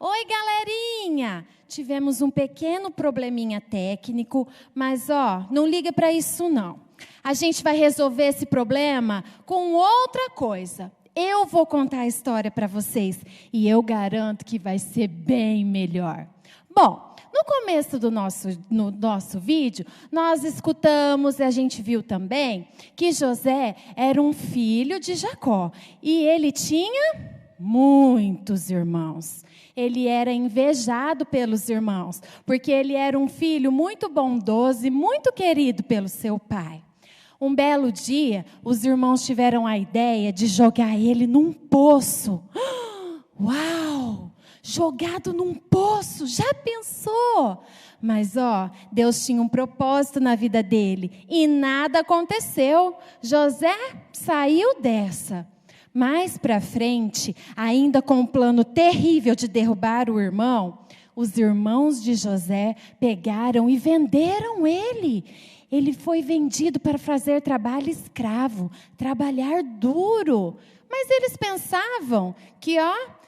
Oi, galerinha! Tivemos um pequeno probleminha técnico, mas não liga para isso não. A gente vai resolver esse problema com outra coisa. Eu vou contar a história para vocês e eu garanto que vai ser bem melhor. Bom, no começo do nosso vídeo, nós escutamos e a gente viu também que José era um filho de Jacó e ele tinha muitos irmãos. Ele era invejado pelos irmãos, porque ele era um filho muito bondoso e muito querido pelo seu pai. Um belo dia, os irmãos tiveram a ideia de jogar ele num poço. Uau! Jogado num poço, já pensou? Mas Deus tinha um propósito na vida dele e nada aconteceu. José saiu dessa. Mais para frente, ainda com um plano terrível de derrubar o irmão, os irmãos de José pegaram e venderam ele. Ele foi vendido para fazer trabalho escravo, trabalhar duro. Mas eles pensavam que,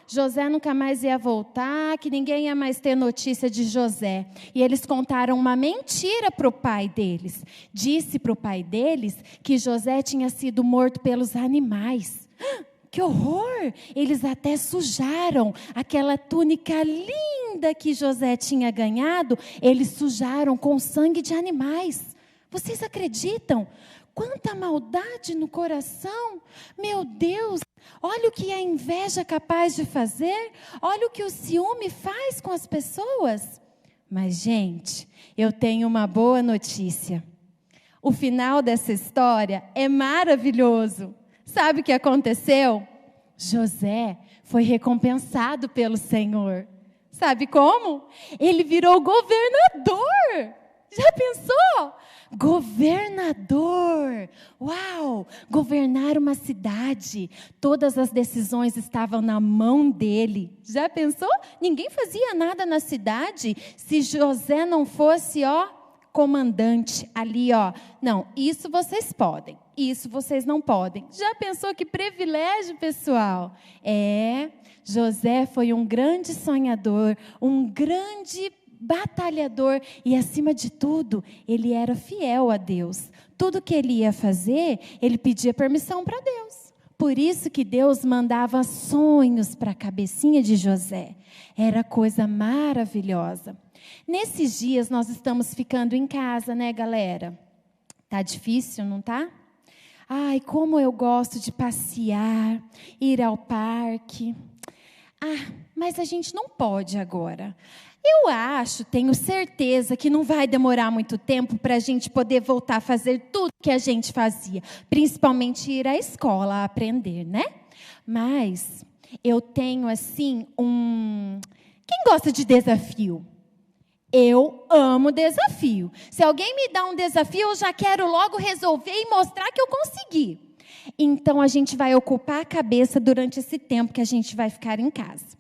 José nunca mais ia voltar, que ninguém ia mais ter notícia de José. E eles contaram uma mentira para o pai deles. Disse para o pai deles que José tinha sido morto pelos animais. Que horror! Eles até sujaram aquela túnica linda que José tinha ganhado. Eles sujaram com sangue de animais. Vocês acreditam? Quanta maldade no coração! Meu Deus! Olha o que a inveja é capaz de fazer. Olha o que o ciúme faz com as pessoas. Mas, gente, eu tenho uma boa notícia. O final dessa história é maravilhoso. Sabe o que aconteceu? José foi recompensado pelo Senhor. Sabe como? Ele virou governador. Já pensou? Governador. Uau! Governar uma cidade. Todas as decisões estavam na mão dele. Já pensou? Ninguém fazia nada na cidade se José não fosse, comandante ali, Não, isso vocês podem. Isso vocês não podem. Já pensou que privilégio, pessoal? José foi um grande sonhador, um grande batalhador e, acima de tudo, ele era fiel a Deus. Tudo que ele ia fazer, ele pedia permissão para Deus. Por isso que Deus mandava sonhos para a cabecinha de José. Era coisa maravilhosa. Nesses dias nós estamos ficando em casa, né, galera? Tá difícil, não tá? Ai, como eu gosto de passear, ir ao parque. Mas a gente não pode agora. Eu tenho certeza que não vai demorar muito tempo para a gente poder voltar a fazer tudo que a gente fazia. Principalmente ir à escola a aprender, né? Mas eu tenho, assim, Quem gosta de desafio? Eu amo desafio. Se alguém me dá um desafio, eu já quero logo resolver e mostrar que eu consegui. Então, a gente vai ocupar a cabeça durante esse tempo que a gente vai ficar em casa.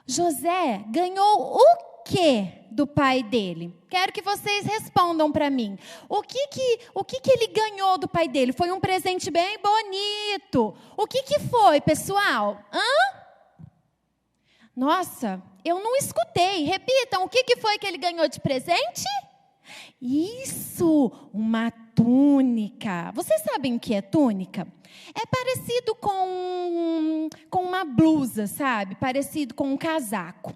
José ganhou o quê do pai dele? Quero que vocês respondam para mim. O que ele ganhou do pai dele? Foi um presente bem bonito. O que foi, pessoal? Nossa, eu não escutei. Repitam, o que foi que ele ganhou de presente? Isso, uma túnica. Vocês sabem o que é túnica? É parecido com uma blusa, sabe? Parecido com um casaco.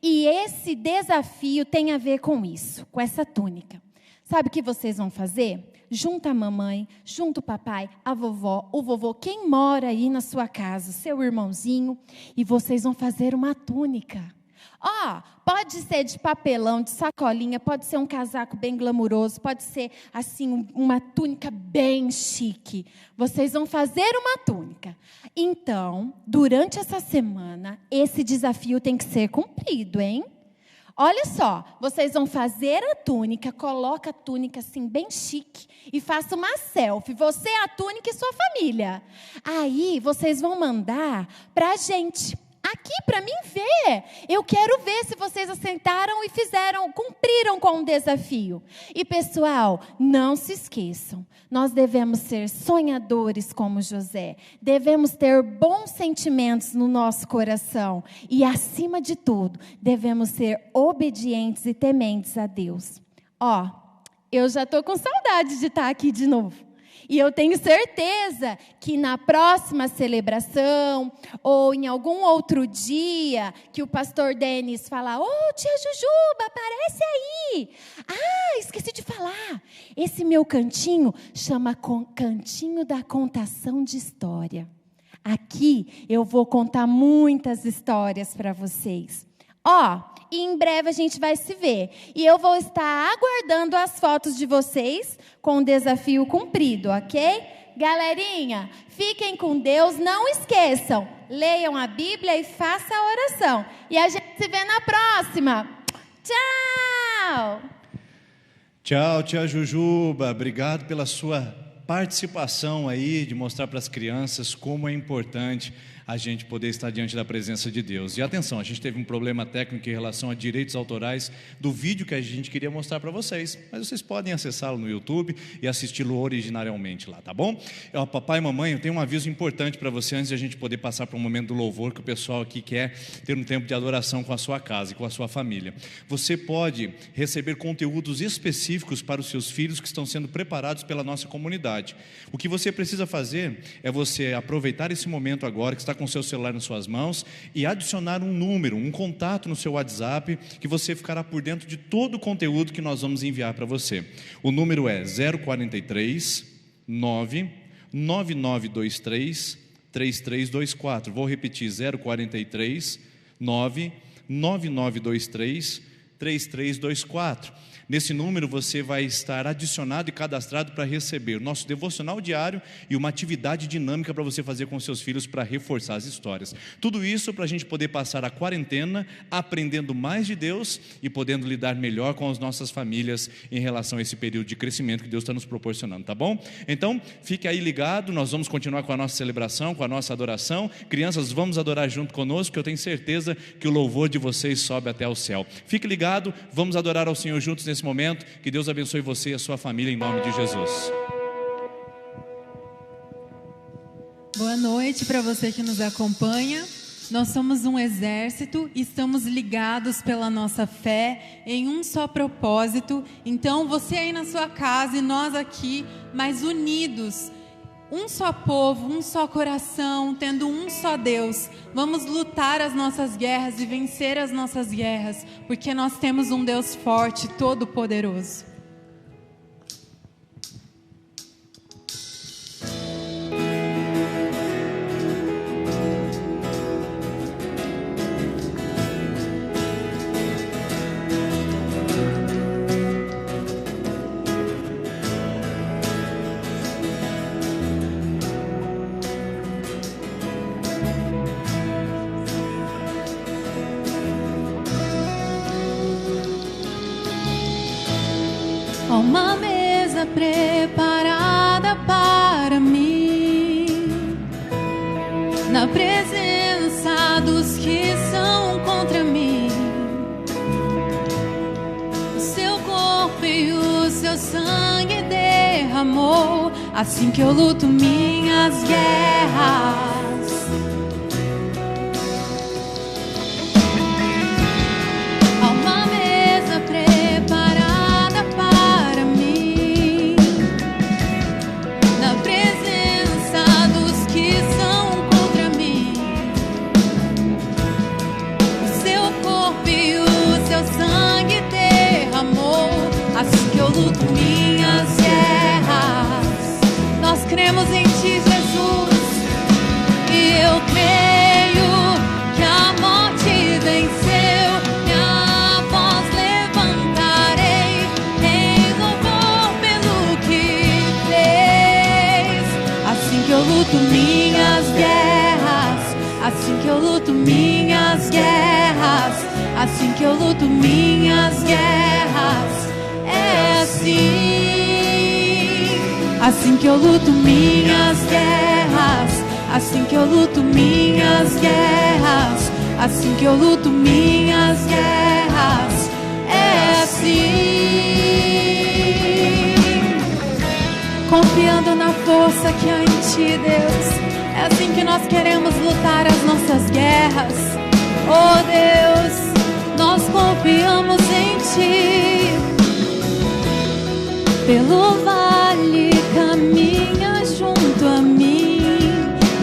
E esse desafio tem a ver com isso, com essa túnica. Sabe o que vocês vão fazer? Junta a mamãe, junta o papai, a vovó, o vovô, quem mora aí na sua casa, seu irmãozinho, e vocês vão fazer uma túnica. Pode ser de papelão, de sacolinha, pode ser um casaco bem glamuroso, pode ser assim uma túnica bem chique. Vocês vão fazer uma túnica. Então, durante essa semana, esse desafio tem que ser cumprido, hein? Olha só, vocês vão fazer a túnica, coloca a túnica assim bem chique e faça uma selfie. Você, a túnica e sua família. Aí, vocês vão mandar para a gente. aqui para mim ver. Eu quero ver se vocês assentaram e cumpriram com o desafio. E pessoal, não se esqueçam, nós devemos ser sonhadores como José. Devemos ter bons sentimentos no nosso coração. E acima de tudo, devemos ser obedientes e tementes a Deus. Eu já estou com saudade de estar aqui de novo. E eu tenho certeza que na próxima celebração, ou em algum outro dia, que o pastor Denis falar, tia Jujuba, aparece aí. Esqueci de falar. Esse meu cantinho chama Cantinho da Contação de História. Aqui eu vou contar muitas histórias para vocês. E em breve a gente vai se ver. E eu vou estar aguardando as fotos de vocês com o desafio cumprido, ok? Galerinha, fiquem com Deus. Não esqueçam, leiam a Bíblia e façam a oração. E a gente se vê na próxima. Tchau! Tchau, tia Jujuba. Obrigado pela sua participação aí, de mostrar para as crianças como é importante a gente poder estar diante da presença de Deus. E atenção, a gente teve um problema técnico em relação a direitos autorais do vídeo que a gente queria mostrar para vocês, mas vocês podem acessá-lo no YouTube e assisti-lo originariamente lá, tá bom? Papai e mamãe, eu tenho um aviso importante para você antes de a gente poder passar para o momento do louvor, que o pessoal aqui quer ter um tempo de adoração com a sua casa e com a sua família. Você pode receber conteúdos específicos para os seus filhos que estão sendo preparados pela nossa comunidade. O que você precisa fazer é você aproveitar esse momento agora que está com o seu celular nas suas mãos e adicionar um número, um contato no seu WhatsApp, que você ficará por dentro de todo o conteúdo que nós vamos enviar para você. O número é 043 99923 3324. Vou repetir, 043 99923 3324. Nesse número você vai estar adicionado e cadastrado para receber o nosso devocional diário e uma atividade dinâmica para você fazer com seus filhos para reforçar as histórias. Tudo isso para a gente poder passar a quarentena aprendendo mais de Deus e podendo lidar melhor com as nossas famílias em relação a esse período de crescimento que Deus está nos proporcionando, tá bom? Então, fique aí ligado, nós vamos continuar com a nossa celebração, com a nossa adoração. Crianças, vamos adorar junto conosco, que eu tenho certeza que o louvor de vocês sobe até o céu. Fique ligado, vamos adorar ao Senhor juntos nesse momento. Que Deus abençoe você e a sua família em nome de Jesus. Boa noite para você que nos acompanha. Nós somos um exército, estamos ligados pela nossa fé em um só propósito. Então você aí na sua casa e nós aqui, mas unidos, um só povo, um só coração, tendo um só Deus. Vamos lutar as nossas guerras e vencer as nossas guerras, porque nós temos um Deus forte, todo-poderoso. Uma mesa preparada para mim, na presença dos que são contra mim. O seu corpo e o seu sangue derramou, assim que eu luto minhas guerras. Cremos em Ti, Jesus, e eu creio que a morte venceu, minha voz levantarei em louvor pelo que fez. Assim que eu luto minhas guerras, assim que eu luto minhas guerras, assim que eu luto minhas guerras, é assim. Assim que eu luto minhas guerras, assim que eu luto minhas guerras, assim que eu luto minhas guerras. É assim, confiando na força que há em Ti, Deus. É assim que nós queremos lutar as nossas guerras. Oh Deus, nós confiamos em Ti. Pelo vale caminha junto a mim.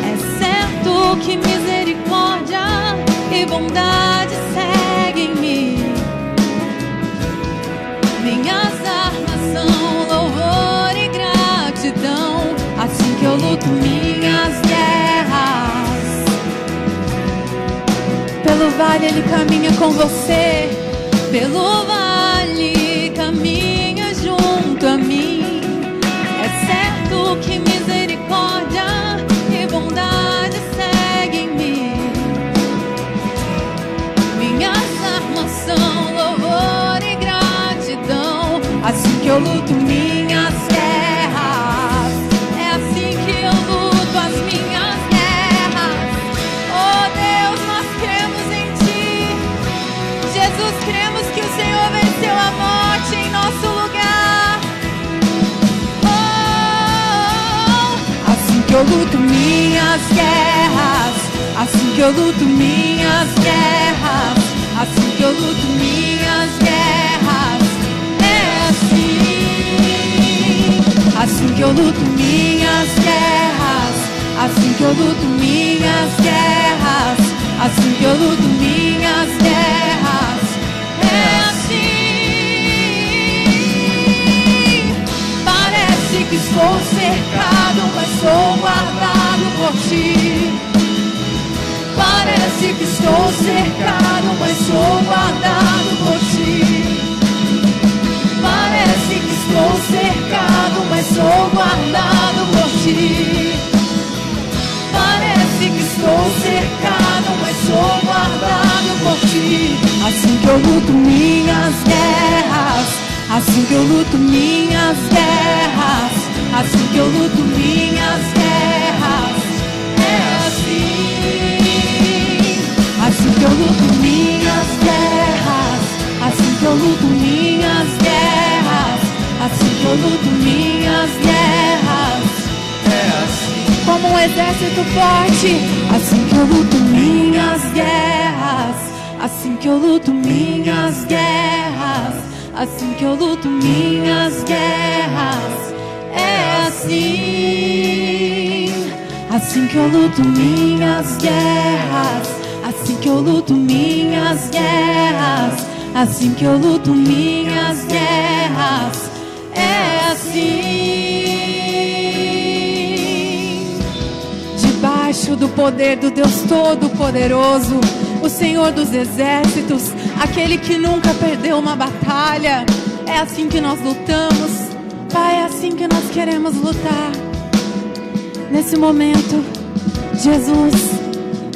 É certo que misericórdia e bondade seguem-me. Minhas armas são louvor e gratidão, assim que eu luto minhas guerras. Pelo vale Ele caminha com você. Pelo vale caminha junto a mim. É certo que misericórdia e bondade seguem-me. Minhas armas são louvor e gratidão, assim que eu luto minhas guerras. É assim que eu luto as minhas guerras. Oh Deus, nós cremos em Ti. Jesus, cremos que o Senhor venceu a morte em nosso lugar. Oh, assim que eu luto minhas guerras, assim que eu luto minhas guerras, assim que eu luto minhas guerras. É assim, assim que eu luto minhas guerras, assim que eu luto minhas guerras, assim que eu luto minhas guerras. É assim, parece que estou cercado, mas sou guardado por Ti. Parece que estou cercado, mas sou guardado por Ti. Parece que estou cercado, mas sou guardado por Ti. Parece que estou cercado, mas sou guardado por Ti. Assim que eu luto minhas guerras, assim que eu luto minhas guerras, assim que eu luto minhas guerras. É assim, assim que eu luto minhas guerras, assim que eu luto minhas guerras, assim que eu luto minhas guerras. É assim, como um exército forte, assim que eu luto minhas guerras, assim que eu luto minhas guerras, assim que eu luto minhas guerras. É assim, assim que eu luto minhas guerras, assim que eu luto minhas guerras, assim que eu luto minhas guerras. É assim, debaixo do poder do Deus Todo-Poderoso, o Senhor dos Exércitos, aquele que nunca perdeu uma batalha. É assim que nós lutamos, Pai, é assim que nós queremos lutar. Nesse momento, Jesus,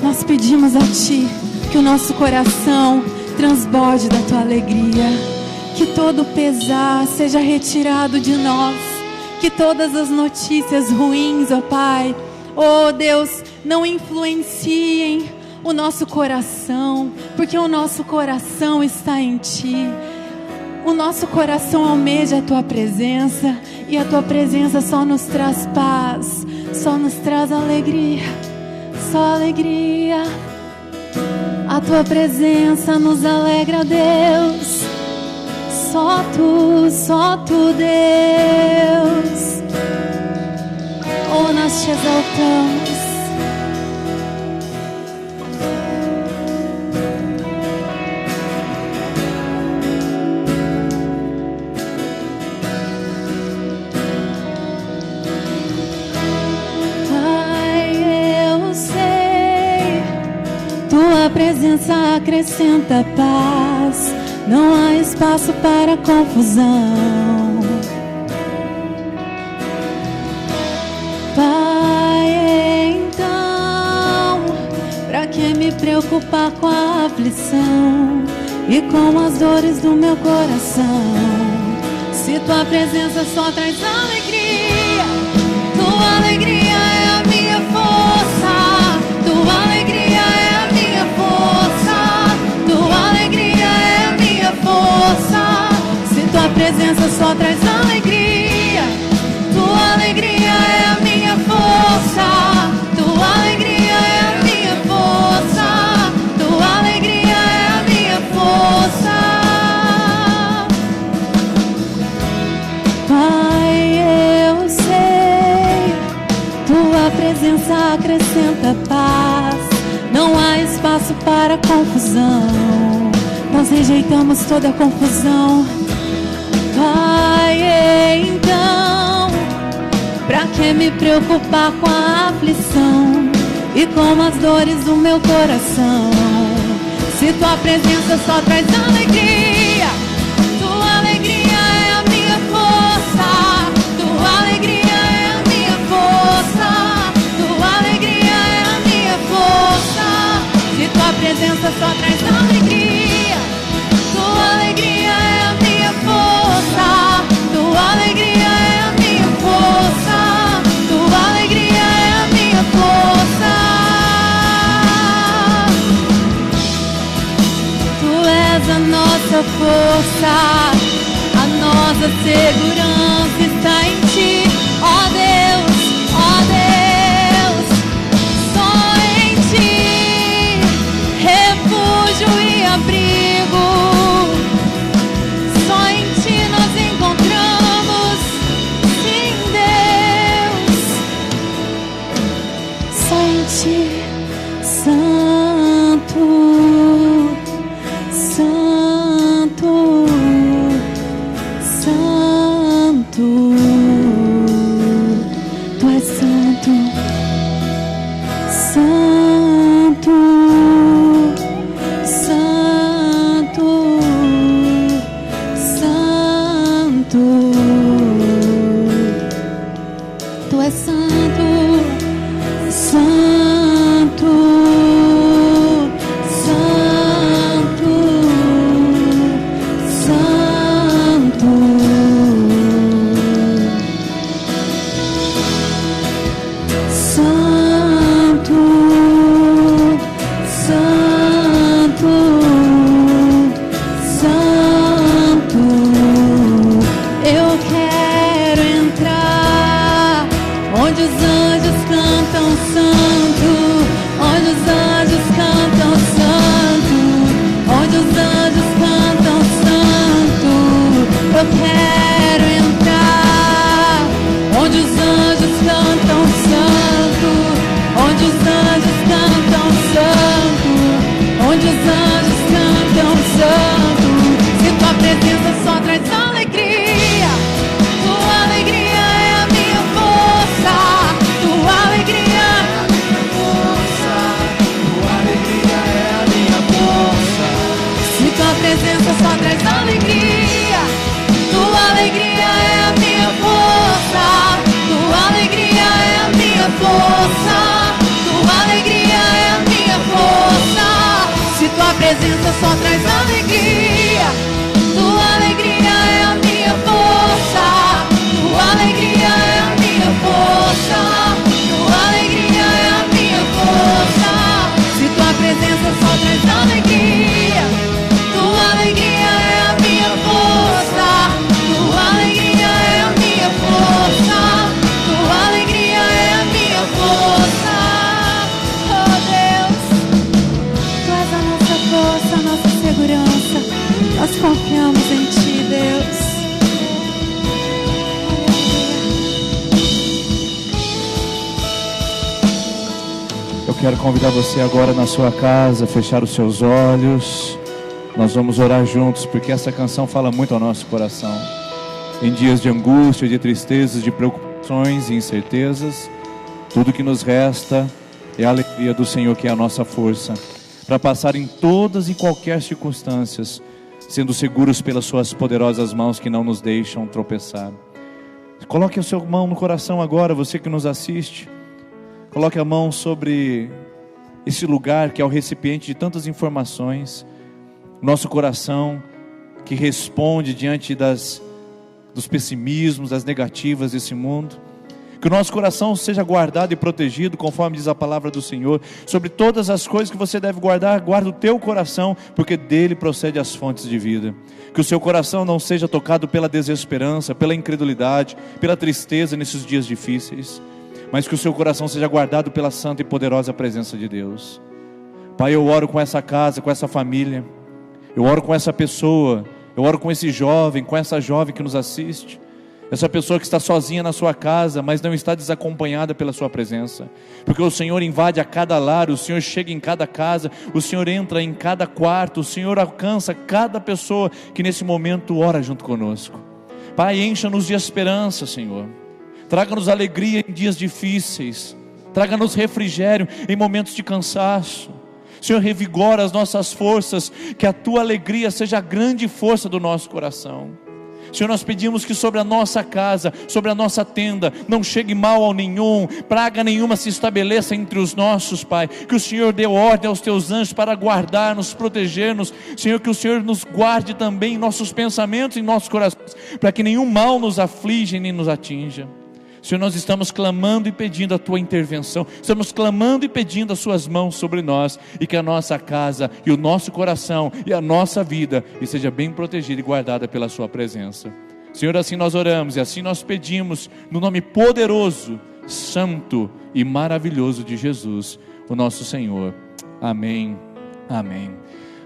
nós pedimos a Ti que o nosso coração transborde da Tua alegria, que todo pesar seja retirado de nós, que todas as notícias ruins, ó Pai, ó Deus, não influenciem o nosso coração, porque o nosso coração está em Ti. O nosso coração almeja a Tua presença, e a Tua presença só nos traz paz, só nos traz alegria, só alegria. A Tua presença nos alegra, Deus. Só Tu, Deus. Oh, nós Te exaltamos. Tua presença acrescenta paz, não há espaço para confusão. Pai, então, pra que me preocupar com a aflição e com as dores do meu coração? Se Tua presença só traz alegria, Tua alegria é a minha força, Tua alegria é a minha força. acrescenta paz. Não há espaço para confusão. Nós rejeitamos toda confusão. Pai, então, pra que me preocupar com a aflição e com as dores do meu coração? Se tua presença só traz alegria, tua alegria é a minha força, tua alegria é a minha força, tua alegria é a minha força. Se tua presença só traz alegria, tua alegria é a minha força, tua alegria é a minha força, tua alegria é a minha força. Tu és a nossa força, a nossa segurança está em ti, ó Deus, ó Deus. Só em ti, refúgio e abrigo. Só em ti nós encontramos, sim, Deus. Só em ti, Santo, Santo, Santo. Tu és santo, Santo, Santo, Santo. Tu és santo, Santo, Santo, Santo. Santo, Santo, Santo. Eu quero entrar onde os anjos cantam santo, onde os anjos cantam santo, onde os anjos cantam santo. Eu quero entrar onde os anjos cantam santo, onde os anjos cantam santo, onde os anjos cantam santo. Se tua presença só traz alegria, tua alegria é a minha força, tua alegria é a minha força, tua alegria é a minha força. Se tua presença só traz alegria, tua alegria é a minha força, tua alegria é a minha força, tua alegria é a minha força. Se tua presença só traz alegria, tua alegria é a minha força, tua alegria é a minha força, tua alegria é a minha força. Se tua presença só traz alegria, tua alegria é a minha força, tua alegria é a minha força, tua alegria é a minha força. Oh Deus, tu és a nossa força, a nossa segurança. Nós confiamos em ti, Deus. Eu quero convidar você agora na sua casa, fechar os seus olhos. Nós vamos orar juntos, porque essa canção fala muito ao nosso coração. Em dias de angústia, de tristezas, de preocupações e incertezas, tudo que nos resta é a alegria do Senhor, que é a nossa força, para passar em todas e qualquer circunstâncias, sendo seguros pelas suas poderosas mãos que não nos deixam tropeçar. Coloque a sua mão no coração agora, você que nos assiste. Coloque a mão sobre esse lugar que é o recipiente de tantas informações. Nosso coração que responde diante dos pessimismos, das negativas desse mundo. Que o nosso coração seja guardado e protegido, conforme diz a palavra do Senhor. Sobre todas as coisas que você deve guardar, guarda o teu coração, porque dele procede as fontes de vida. Que o seu coração não seja tocado pela desesperança, pela incredulidade, pela tristeza nesses dias difíceis, mas que o seu coração seja guardado pela santa e poderosa presença de Deus. Pai, eu oro com essa casa, com essa família, eu oro com essa pessoa, eu oro com esse jovem, com essa jovem que nos assiste. Essa pessoa que está sozinha na sua casa, mas não está desacompanhada pela sua presença, porque o Senhor invade a cada lar, o Senhor chega em cada casa, o Senhor entra em cada quarto, o Senhor alcança cada pessoa que nesse momento ora junto conosco. Pai, encha-nos de esperança, Senhor, traga-nos alegria em dias difíceis, traga-nos refrigério em momentos de cansaço. Senhor, revigora as nossas forças, que a Tua alegria seja a grande força do nosso coração. Senhor, nós pedimos que sobre a nossa casa, sobre a nossa tenda, não chegue mal ao nenhum, praga nenhuma se estabeleça entre os nossos, Pai. Que o Senhor dê ordem aos Teus anjos para guardar-nos, proteger-nos. Senhor, que o Senhor nos guarde também em nossos pensamentos, em nossos corações, para que nenhum mal nos aflige nem nos atinja. Senhor, nós estamos clamando e pedindo a Tua intervenção, estamos clamando e pedindo as Suas mãos sobre nós, e que a nossa casa, e o nosso coração, e a nossa vida, esteja bem protegida e guardada pela Sua presença. Senhor, assim nós oramos, e assim nós pedimos, no nome poderoso, santo e maravilhoso de Jesus, o nosso Senhor. Amém, amém.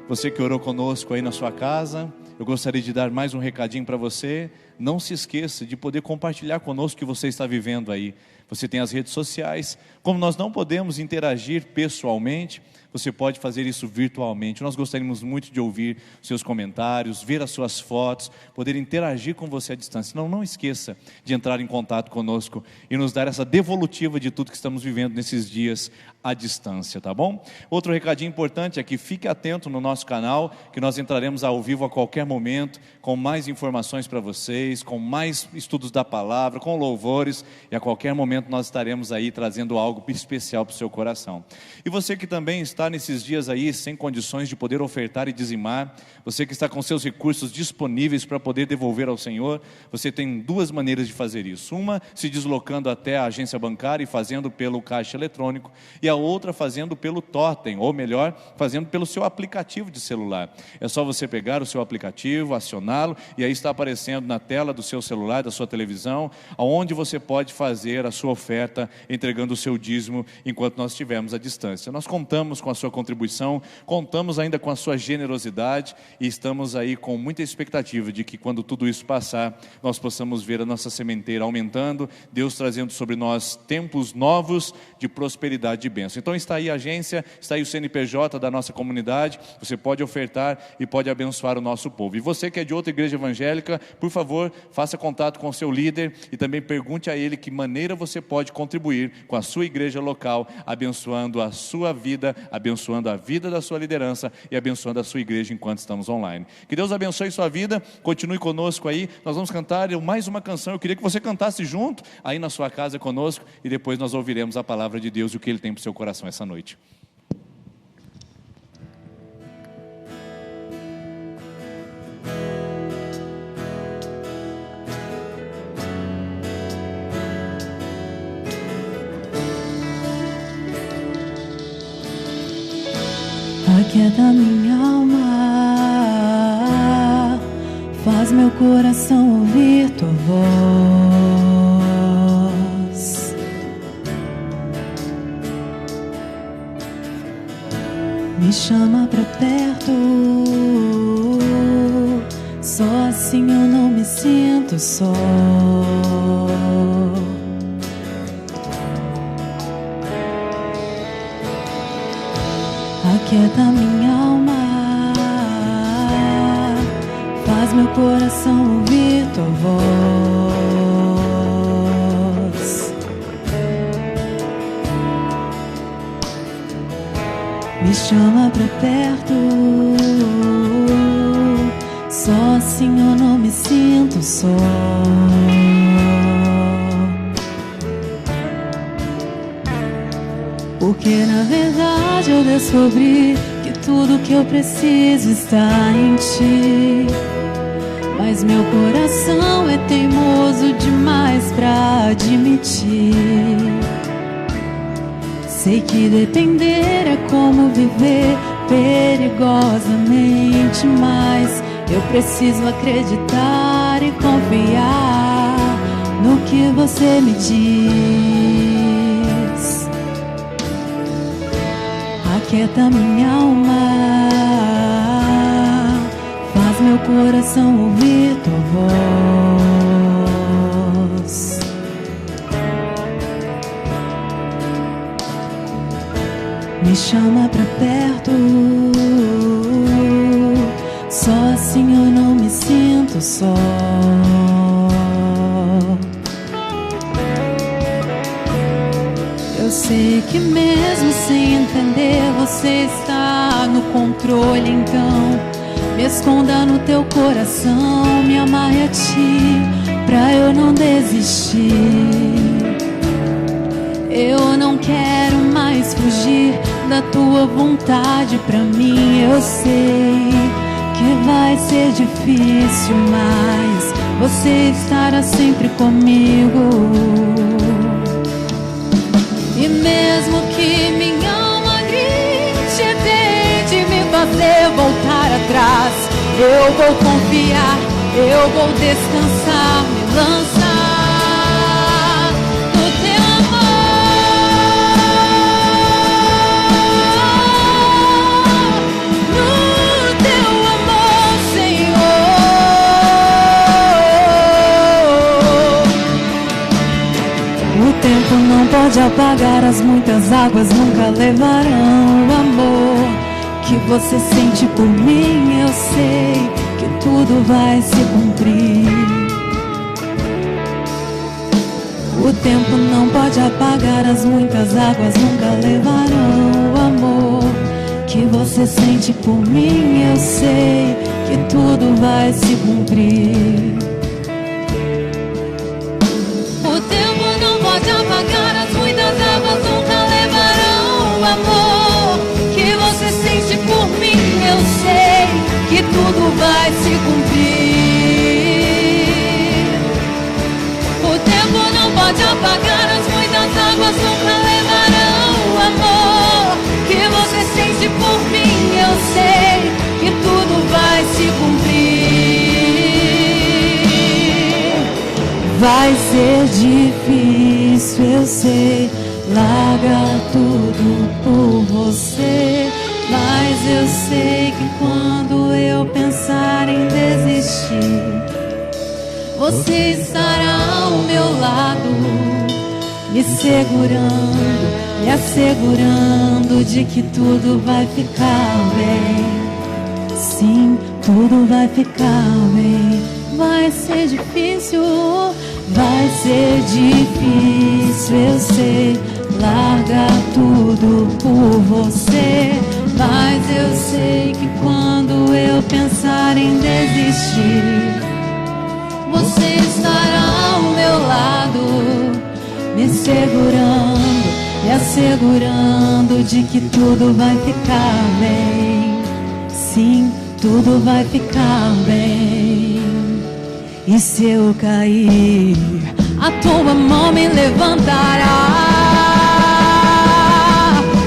Você que orou conosco aí na sua casa, eu gostaria de dar mais um recadinho para você. Não se esqueça de poder compartilhar conosco o que você está vivendo aí. Você tem as redes sociais. Como nós não podemos interagir pessoalmente, você pode fazer isso virtualmente. Nós gostaríamos muito de ouvir seus comentários, ver as suas fotos, poder interagir com você à distância. Não esqueça de entrar em contato conosco e nos dar essa devolutiva de tudo que estamos vivendo nesses dias à distância, tá bom? Outro recadinho importante é que fique atento no nosso canal, que nós entraremos ao vivo a qualquer momento, com mais informações para vocês, com mais estudos da palavra, com louvores, e a qualquer momento nós estaremos aí trazendo algo especial para o seu coração. E você que também está nesses dias aí sem condições de poder ofertar e dizimar, você que está com seus recursos disponíveis para poder devolver ao Senhor, você tem duas maneiras de fazer isso. Uma, se deslocando até a agência bancária e fazendo pelo caixa eletrônico, e a outra fazendo pelo Totem, ou melhor, fazendo pelo seu aplicativo de celular. É só você pegar o seu aplicativo, acioná-lo, e aí está aparecendo na tela do seu celular, da sua televisão, aonde você pode fazer a sua oferta, entregando o seu dízimo, enquanto nós estivermos à distância. Nós contamos com a sua contribuição, contamos ainda com a sua generosidade, e estamos aí com muita expectativa de que quando tudo isso passar, nós possamos ver a nossa sementeira aumentando, Deus trazendo sobre nós tempos novos de prosperidade e bênção. Então está aí a agência, está aí o CNPJ da nossa comunidade, você pode ofertar e pode abençoar o nosso povo. E você que é de outra igreja evangélica, por favor, faça contato com o seu líder e também pergunte a ele que maneira você pode contribuir com a sua igreja local, abençoando a sua vida, abençoando a vida da sua liderança e abençoando a sua igreja enquanto estamos online. Que Deus abençoe sua vida, continue conosco aí, nós vamos cantar mais uma canção. Eu queria que você cantasse junto aí na sua casa conosco, e depois nós ouviremos a palavra de Deus e o que Ele tem para o seu coração essa noite. Aquieta minha alma, faz meu coração ouvir tua voz. Me chama pra perto, só assim eu não me sinto só. Aquieta minha alma, faz meu coração ouvir tua voz. Me chama pra perto, só assim eu não me sinto só. Porque na verdade eu descobri que tudo que eu preciso está em ti. Mas meu coração é teimoso demais pra admitir. Sei que depender é como viver perigosamente, mas eu preciso acreditar e confiar no que você me diz. Aquieta minha alma, faz meu coração ouvir tua voz. me chama pra perto. Só assim eu não me sinto só. Eu sei que mesmo sem entender você está no controle, então me esconda no teu coração, me amarre a ti pra eu não desistir. Eu não quero mais fugir da tua vontade pra mim. Eu sei que vai ser difícil, mas você estará sempre comigo. E mesmo que minha alma grite, tente me fazer voltar atrás, eu vou confiar, eu vou descansar, me lançar no teu amor, Senhor. O tempo não pode apagar as muitas águas, nunca levarão o amor que você sente por mim. Eu sei que tudo vai se cumprir. O tempo não pode apagar as muitas águas, nunca levarão o amor que você sente por mim. Eu sei que tudo vai se cumprir. O tempo não pode apagar as muitas águas, nunca levarão o amor que você sente por mim. Eu sei que tudo vai se cumprir. O tempo não pode apagar as muitas águas, nunca levarão o amor que você sente por mim. Eu sei que tudo vai se cumprir. Vai ser difícil, eu sei, largar tudo por você, mas eu sei que quando eu pensar em desistir, você estará ao meu lado, me segurando, me assegurando de que tudo vai ficar bem. Sim, tudo vai ficar bem. Vai ser difícil, vai ser difícil, eu sei, largar tudo por você, mas eu sei que quando eu pensar em desistir, você estará ao meu lado, me segurando, me assegurando de que tudo vai ficar bem. Sim, tudo vai ficar bem. E se eu cair, a tua mão me levantará.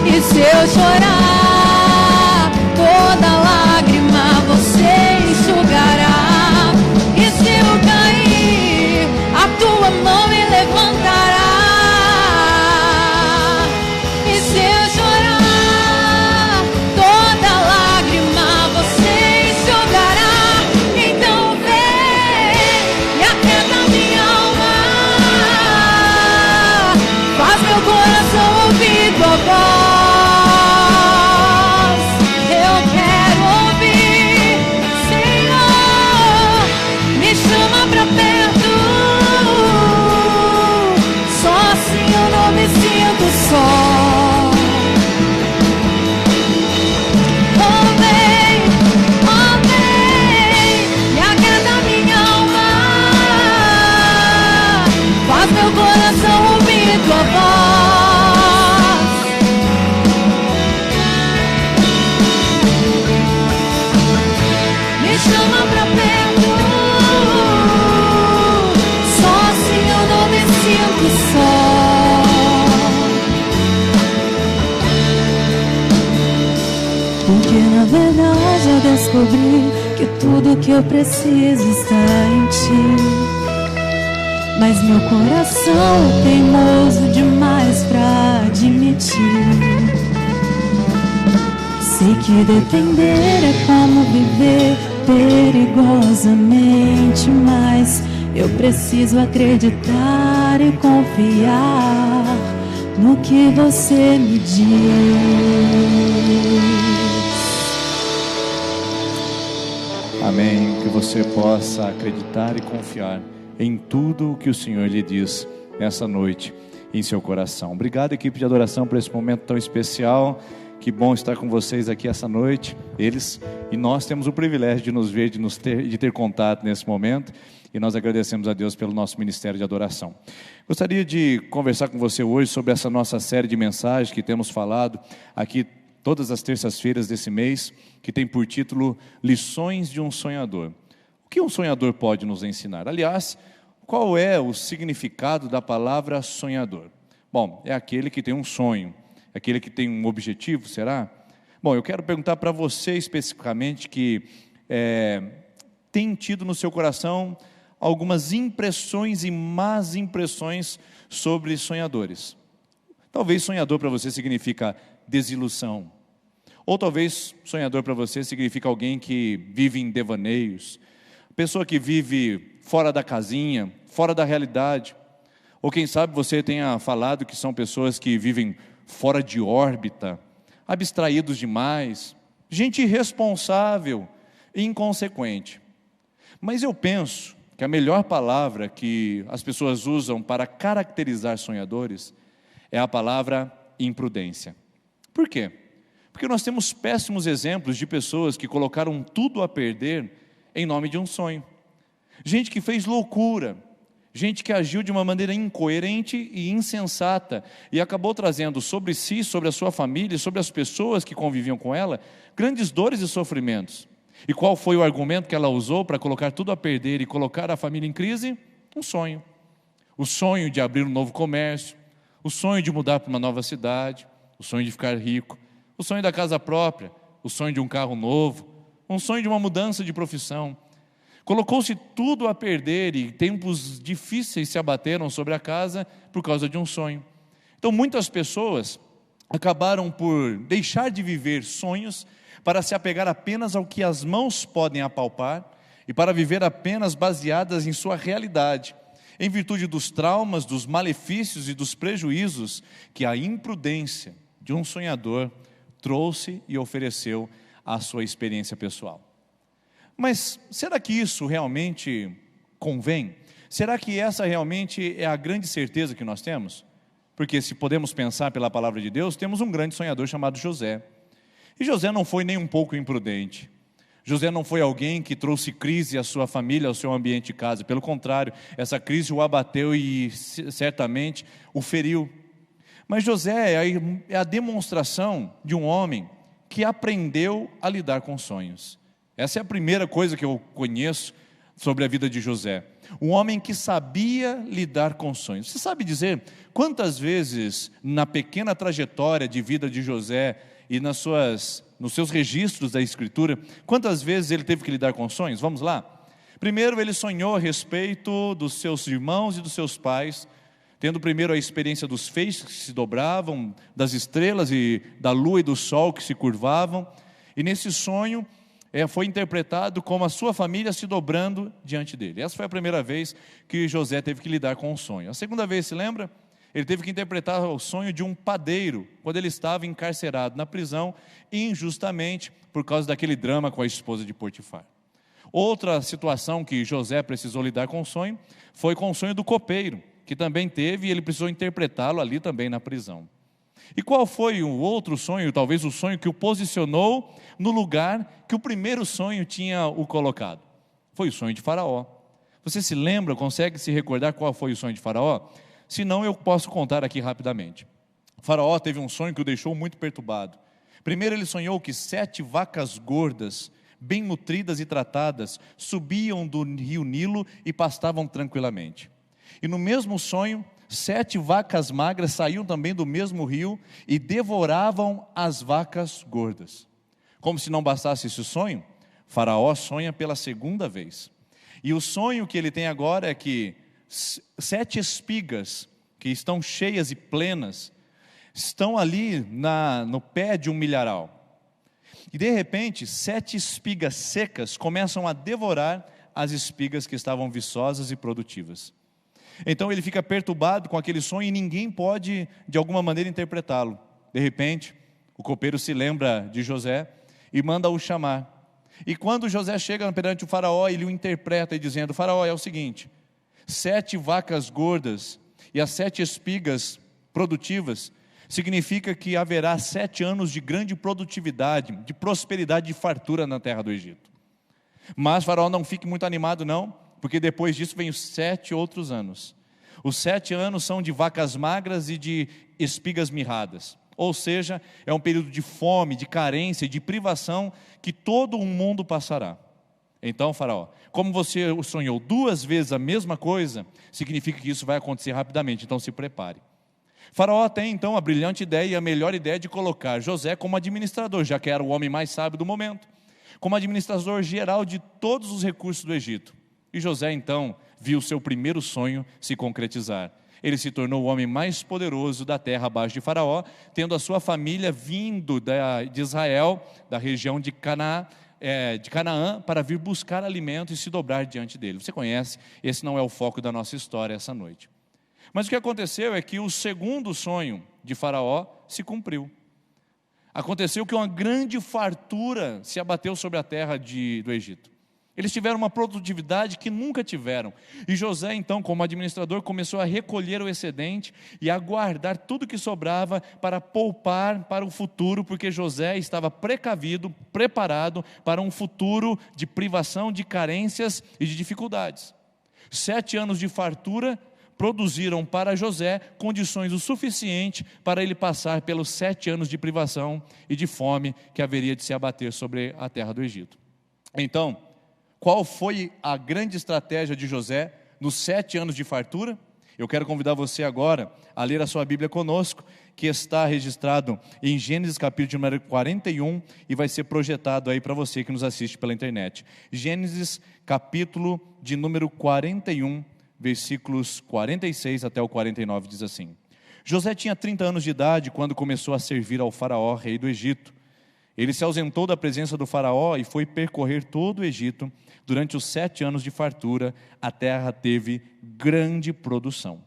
E se eu chorar, toda lágrima você enxugará. E se eu cair, a tua mão me levantará. E se eu chorar, toda lágrima você enxugará. Então vem e aquieta minha alma, faz meu coração ouvir tua voz. Eu quero ouvir, Senhor, me chama pra perto. Só assim eu não me sinto só. Oh vem, e aquieta minha alma, faz meu coração ouvir tua voz. Me chama pra perto, só assim eu não me sinto só. Porque na verdade eu descobri que tudo que eu preciso está em ti. Mas meu coração é teimoso demais pra admitir. Sei que depender é como viver perigosamente, mas eu preciso acreditar e confiar no que você me diz. você possa acreditar e confiar em tudo o que o Senhor lhe diz nessa noite em seu coração. Obrigado, equipe de adoração, por esse momento tão especial. Que bom estar com vocês aqui essa noite. Eles e nós temos o privilégio de nos ver, de ter contato nesse momento, e nós agradecemos a Deus pelo nosso ministério de adoração. Gostaria de conversar com você hoje sobre essa nossa série de mensagens que temos falado aqui todas as terças-feiras desse mês, que tem por título Lições de um Sonhador. O que um sonhador pode nos ensinar? Aliás, qual é o significado da palavra sonhador? Bom, é aquele que tem um sonho, é aquele que tem um objetivo, será? Bom, eu quero perguntar para você especificamente que tem tido no seu coração algumas impressões e más impressões sobre sonhadores. Talvez sonhador para você significa desilusão, ou talvez sonhador para você significa alguém que vive em devaneios, pessoa que vive fora da casinha, fora da realidade. Ou quem sabe você tenha falado que são pessoas que vivem fora de órbita, abstraídos demais, gente irresponsável e inconsequente. Mas eu penso que a melhor palavra que as pessoas usam para caracterizar sonhadores é a palavra imprudência. Por quê? Porque nós temos péssimos exemplos de pessoas que colocaram tudo a perder em nome de um sonho. Gente que fez loucura, gente que agiu de uma maneira incoerente e insensata e acabou trazendo sobre si, sobre a sua família, sobre as pessoas que conviviam com ela, grandes dores e sofrimentos. E qual foi o argumento que ela usou para colocar tudo a perder e colocar a família em crise? Um sonho. O sonho de abrir um novo comércio, o sonho de mudar para uma nova cidade, o sonho de ficar rico, o sonho da casa própria, o sonho de um carro novo, um sonho de uma mudança de profissão. Colocou-se tudo a perder e tempos difíceis se abateram sobre a casa por causa de um sonho. Então muitas pessoas acabaram por deixar de viver sonhos para se apegar apenas ao que as mãos podem apalpar e para viver apenas baseadas em sua realidade, em virtude dos traumas, dos malefícios e dos prejuízos que a imprudência de um sonhador trouxe e ofereceu à sua experiência pessoal. Mas será que isso realmente convém? Será que essa realmente é a grande certeza que nós temos? Porque se podemos pensar pela palavra de Deus, temos um grande sonhador chamado José. E José não foi nem um pouco imprudente. José não foi alguém que trouxe crise à sua família, ao seu ambiente de casa. Pelo contrário, essa crise o abateu e certamente o feriu. Mas José é a demonstração de um homem que aprendeu a lidar com sonhos. Essa é a primeira coisa que eu conheço sobre a vida de José. Um homem que sabia lidar com sonhos. Você sabe dizer quantas vezes na pequena trajetória de vida de José e nos seus registros da Escritura, quantas vezes ele teve que lidar com sonhos? Vamos lá. Primeiro ele sonhou a respeito dos seus irmãos e dos seus pais, tendo primeiro a experiência dos feixes que se dobravam, das estrelas e da lua e do sol que se curvavam, e nesse sonho foi interpretado como a sua família se dobrando diante dele. Essa foi a primeira vez que José teve que lidar com o sonho. A segunda vez, se lembra? Ele teve que interpretar o sonho de um padeiro, quando ele estava encarcerado na prisão, injustamente, por causa daquele drama com a esposa de Potifar. Outra situação que José precisou lidar com o sonho, foi com o sonho do copeiro, que também teve, e ele precisou interpretá-lo ali também na prisão. E qual foi o outro sonho, talvez o sonho que o posicionou no lugar que o primeiro sonho tinha o colocado? Foi o sonho de Faraó. Você se lembra, consegue se recordar qual foi o sonho de Faraó? Se não, eu posso contar aqui rapidamente. Faraó teve um sonho que o deixou muito perturbado. Primeiro ele sonhou que 7 vacas gordas, bem nutridas e tratadas, subiam do rio Nilo e pastavam tranquilamente. E no mesmo sonho, 7 vacas magras saíam também do mesmo rio e devoravam as vacas gordas. Como se não bastasse esse sonho, Faraó sonha pela segunda vez. E o sonho que ele tem agora é que 7 espigas, que estão cheias e plenas, estão ali no pé de um milharal. E de repente, 7 espigas secas começam a devorar as espigas que estavam viçosas e produtivas. Então ele fica perturbado com aquele sonho e ninguém pode de alguma maneira interpretá-lo. De repente, o copeiro se lembra de José e manda-o chamar. E quando José chega perante o faraó, ele o interpreta dizendo: faraó, é o seguinte, 7 vacas gordas e as 7 espigas produtivas, significa que haverá 7 anos de grande produtividade, de prosperidade, de fartura na terra do Egito. Mas faraó, não fique muito animado não, porque depois disso vem os 7 outros anos. Os 7 anos são de vacas magras e de espigas mirradas. Ou seja, é um período de fome, de carência, de privação que todo o mundo passará. Então, faraó, como você sonhou 2 vezes a mesma coisa, significa que isso vai acontecer rapidamente, então se prepare. Faraó tem então a brilhante ideia e a melhor ideia de colocar José como administrador, já que era o homem mais sábio do momento, como administrador geral de todos os recursos do Egito. E José então viu seu primeiro sonho se concretizar. Ele se tornou o homem mais poderoso da terra abaixo de Faraó, tendo a sua família vindo de Israel, da região de Canaã, para vir buscar alimento e se dobrar diante dele. Você conhece, esse não é o foco da nossa história essa noite. Mas o que aconteceu é que o segundo sonho de Faraó se cumpriu. Aconteceu que uma grande fartura se abateu sobre a terra do Egito. Eles tiveram uma produtividade que nunca tiveram. E José, então, como administrador, começou a recolher o excedente e a guardar tudo que sobrava para poupar para o futuro, porque José estava precavido, preparado para um futuro de privação, de carências e de dificuldades. 7 anos de fartura produziram para José condições o suficiente para ele passar pelos 7 anos de privação e de fome que haveria de se abater sobre a terra do Egito. Então, qual foi a grande estratégia de José nos 7 anos de fartura? Eu quero convidar você agora a ler a sua Bíblia conosco, que está registrado em Gênesis capítulo número 41 e vai ser projetado aí para você que nos assiste pela internet. Gênesis capítulo de número 41, versículos 46 até o 49 diz assim: José tinha 30 anos de idade quando começou a servir ao faraó, rei do Egito. Ele se ausentou da presença do faraó e foi percorrer todo o Egito. Durante os 7 anos de fartura, a terra teve grande produção.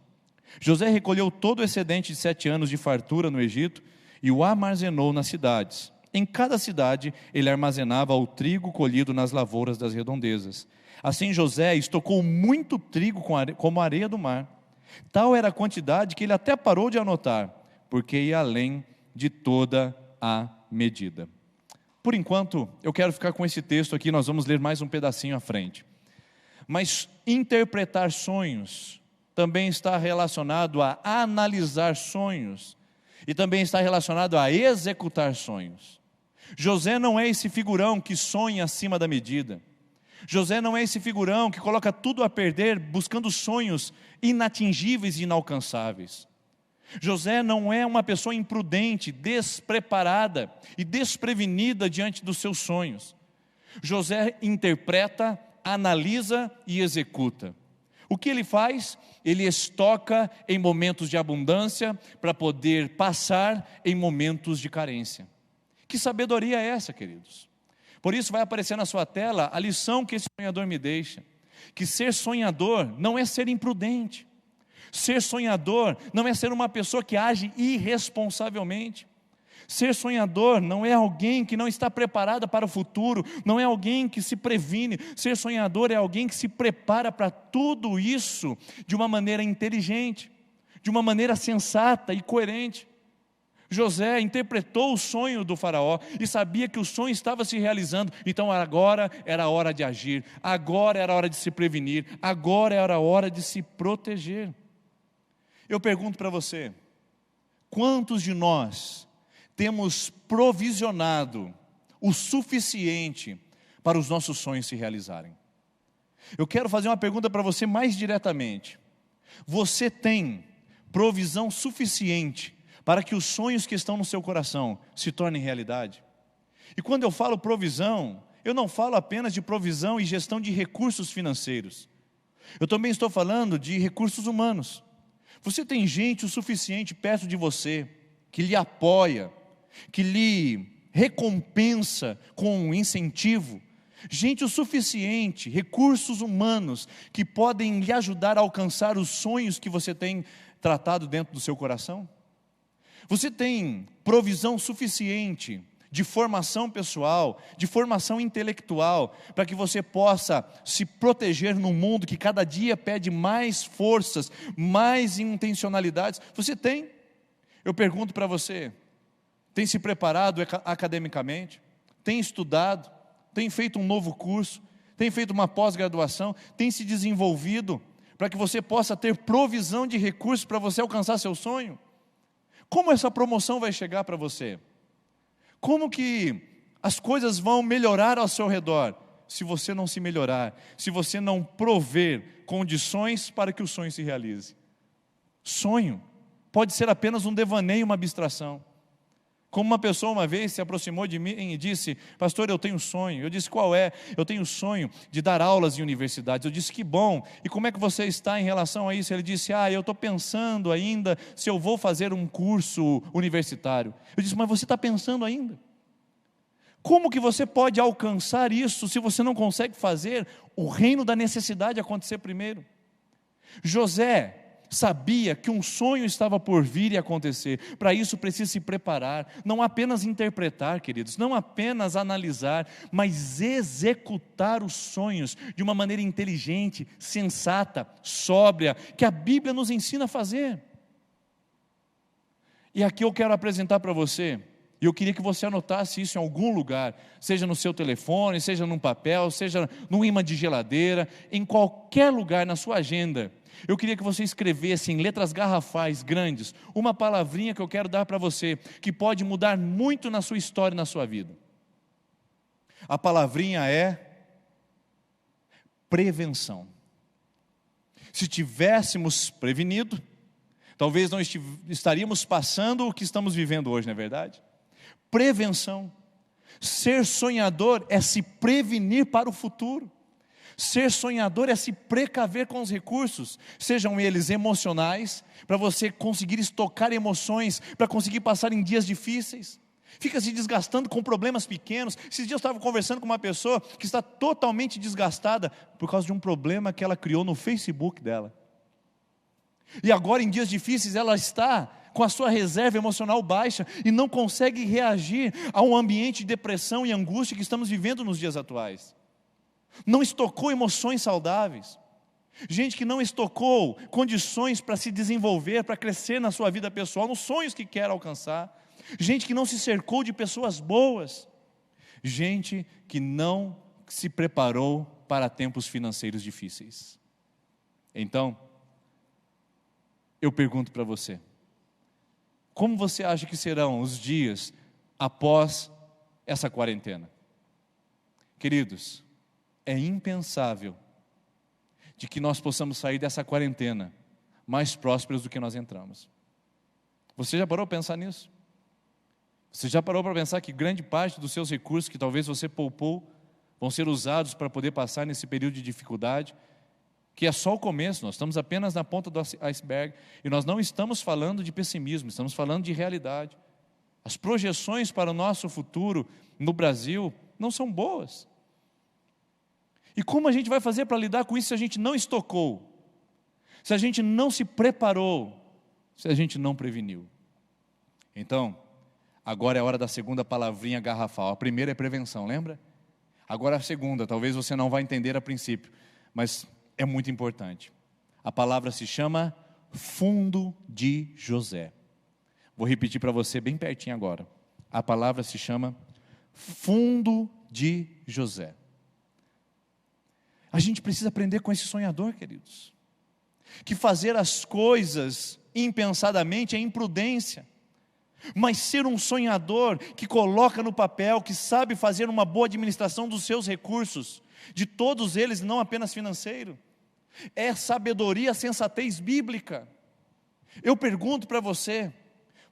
José recolheu todo o excedente de 7 anos de fartura no Egito e o armazenou nas cidades. Em cada cidade, ele armazenava o trigo colhido nas lavouras das redondezas. Assim, José estocou muito trigo como a areia do mar. Tal era a quantidade que ele até parou de anotar, porque ia além de toda a medida. Por enquanto, eu quero ficar com esse texto aqui, nós vamos ler mais um pedacinho à frente. Mas interpretar sonhos também está relacionado a analisar sonhos e também está relacionado a executar sonhos. José não é esse figurão que sonha acima da medida. José não é esse figurão que coloca tudo a perder buscando sonhos inatingíveis e inalcançáveis. José não é uma pessoa imprudente, despreparada e desprevenida diante dos seus sonhos. José interpreta, analisa e executa. O que ele faz? Ele estoca em momentos de abundância para poder passar em momentos de carência. Que sabedoria é essa, queridos? Por isso vai aparecer na sua tela a lição que esse sonhador me deixa, que ser sonhador não é ser imprudente. Ser sonhador não é ser uma pessoa que age irresponsavelmente. Ser sonhador não é alguém que não está preparada para o futuro, não é alguém que se previne. Ser sonhador é alguém que se prepara para tudo isso de uma maneira inteligente, de uma maneira sensata e coerente. José interpretou o sonho do faraó e sabia que o sonho estava se realizando, então agora era a hora de agir, agora era a hora de se prevenir, agora era a hora de se proteger. Eu pergunto para você, quantos de nós temos provisionado o suficiente para os nossos sonhos se realizarem? Eu quero fazer uma pergunta para você mais diretamente. Você tem provisão suficiente para que os sonhos que estão no seu coração se tornem realidade? E quando eu falo provisão, eu não falo apenas de provisão e gestão de recursos financeiros. Eu também estou falando de recursos humanos. Você tem gente o suficiente perto de você, que lhe apoia, que lhe recompensa com um incentivo. Gente o suficiente, recursos humanos, que podem lhe ajudar a alcançar os sonhos que você tem tratado dentro do seu coração. Você tem provisão suficiente de formação pessoal, de formação intelectual, para que você possa se proteger num mundo que cada dia pede mais forças, mais intencionalidades. Você tem? Eu pergunto para você, tem se preparado academicamente? Tem estudado? Tem feito um novo curso? Tem feito uma pós-graduação? Tem se desenvolvido para que você possa ter provisão de recursos para você alcançar seu sonho? Como essa promoção vai chegar para você? Como que as coisas vão melhorar ao seu redor, se você não se melhorar, se você não prover condições para que o sonho se realize? Sonho pode ser apenas um devaneio, uma abstração. Como uma pessoa uma vez se aproximou de mim e disse: pastor, eu tenho um sonho. Eu disse: qual é? Eu tenho o sonho de dar aulas em universidades. Eu disse: que bom, e como é que você está em relação a isso? Ele disse: eu estou pensando ainda se eu vou fazer um curso universitário. Eu disse: mas você está pensando ainda? Como que você pode alcançar isso se você não consegue fazer o reino da necessidade acontecer primeiro? José sabia que um sonho estava por vir e acontecer. Para isso precisa se preparar, não apenas interpretar, queridos, não apenas analisar, mas executar os sonhos de uma maneira inteligente, sensata, sóbria, que a Bíblia nos ensina a fazer. E aqui eu quero apresentar para você, e eu queria que você anotasse isso em algum lugar, seja no seu telefone, seja num papel, seja num imã de geladeira, em qualquer lugar na sua agenda. Eu queria que você escrevesse em letras garrafais, grandes, uma palavrinha que eu quero dar para você, que pode mudar muito na sua história e na sua vida. A palavrinha é prevenção. Se tivéssemos prevenido, talvez não estaríamos passando o que estamos vivendo hoje, não é verdade? Prevenção. Ser sonhador é se prevenir para o futuro. Ser sonhador é se precaver com os recursos, sejam eles emocionais, para você conseguir estocar emoções, para conseguir passar em dias difíceis. Fica se desgastando com problemas pequenos. Esses dias eu estava conversando com uma pessoa que está totalmente desgastada por causa de um problema que ela criou no Facebook dela. E agora, em dias difíceis, ela está com a sua reserva emocional baixa e não consegue reagir a um ambiente de depressão e angústia que estamos vivendo nos dias atuais. Não estocou emoções saudáveis. Gente que não estocou condições para se desenvolver, para crescer na sua vida pessoal, nos sonhos que quer alcançar. Gente que não se cercou de pessoas boas. Gente que não se preparou para tempos financeiros difíceis. Então, eu pergunto para você, como você acha que serão os dias após essa quarentena? Queridos, é impensável de que nós possamos sair dessa quarentena mais prósperos do que nós entramos. Você já parou para pensar nisso? Você já parou para pensar que grande parte dos seus recursos que talvez você poupou vão ser usados para poder passar nesse período de dificuldade? Que é só o começo, nós estamos apenas na ponta do iceberg, e nós não estamos falando de pessimismo, estamos falando de realidade. As projeções para o nosso futuro no Brasil não são boas. E como a gente vai fazer para lidar com isso se a gente não estocou? Se a gente não se preparou? Se a gente não preveniu? Então, agora é a hora da segunda palavrinha garrafal. A primeira é prevenção, lembra? Agora a segunda, talvez você não vá entender a princípio, mas é muito importante. A palavra se chama fundo de José. Vou repetir para você bem pertinho agora. A palavra se chama fundo de José. A gente precisa aprender com esse sonhador, queridos, que fazer as coisas impensadamente é imprudência, mas ser um sonhador que coloca no papel, que sabe fazer uma boa administração dos seus recursos, de todos eles, não apenas financeiro, é sabedoria, sensatez bíblica. Eu pergunto para você,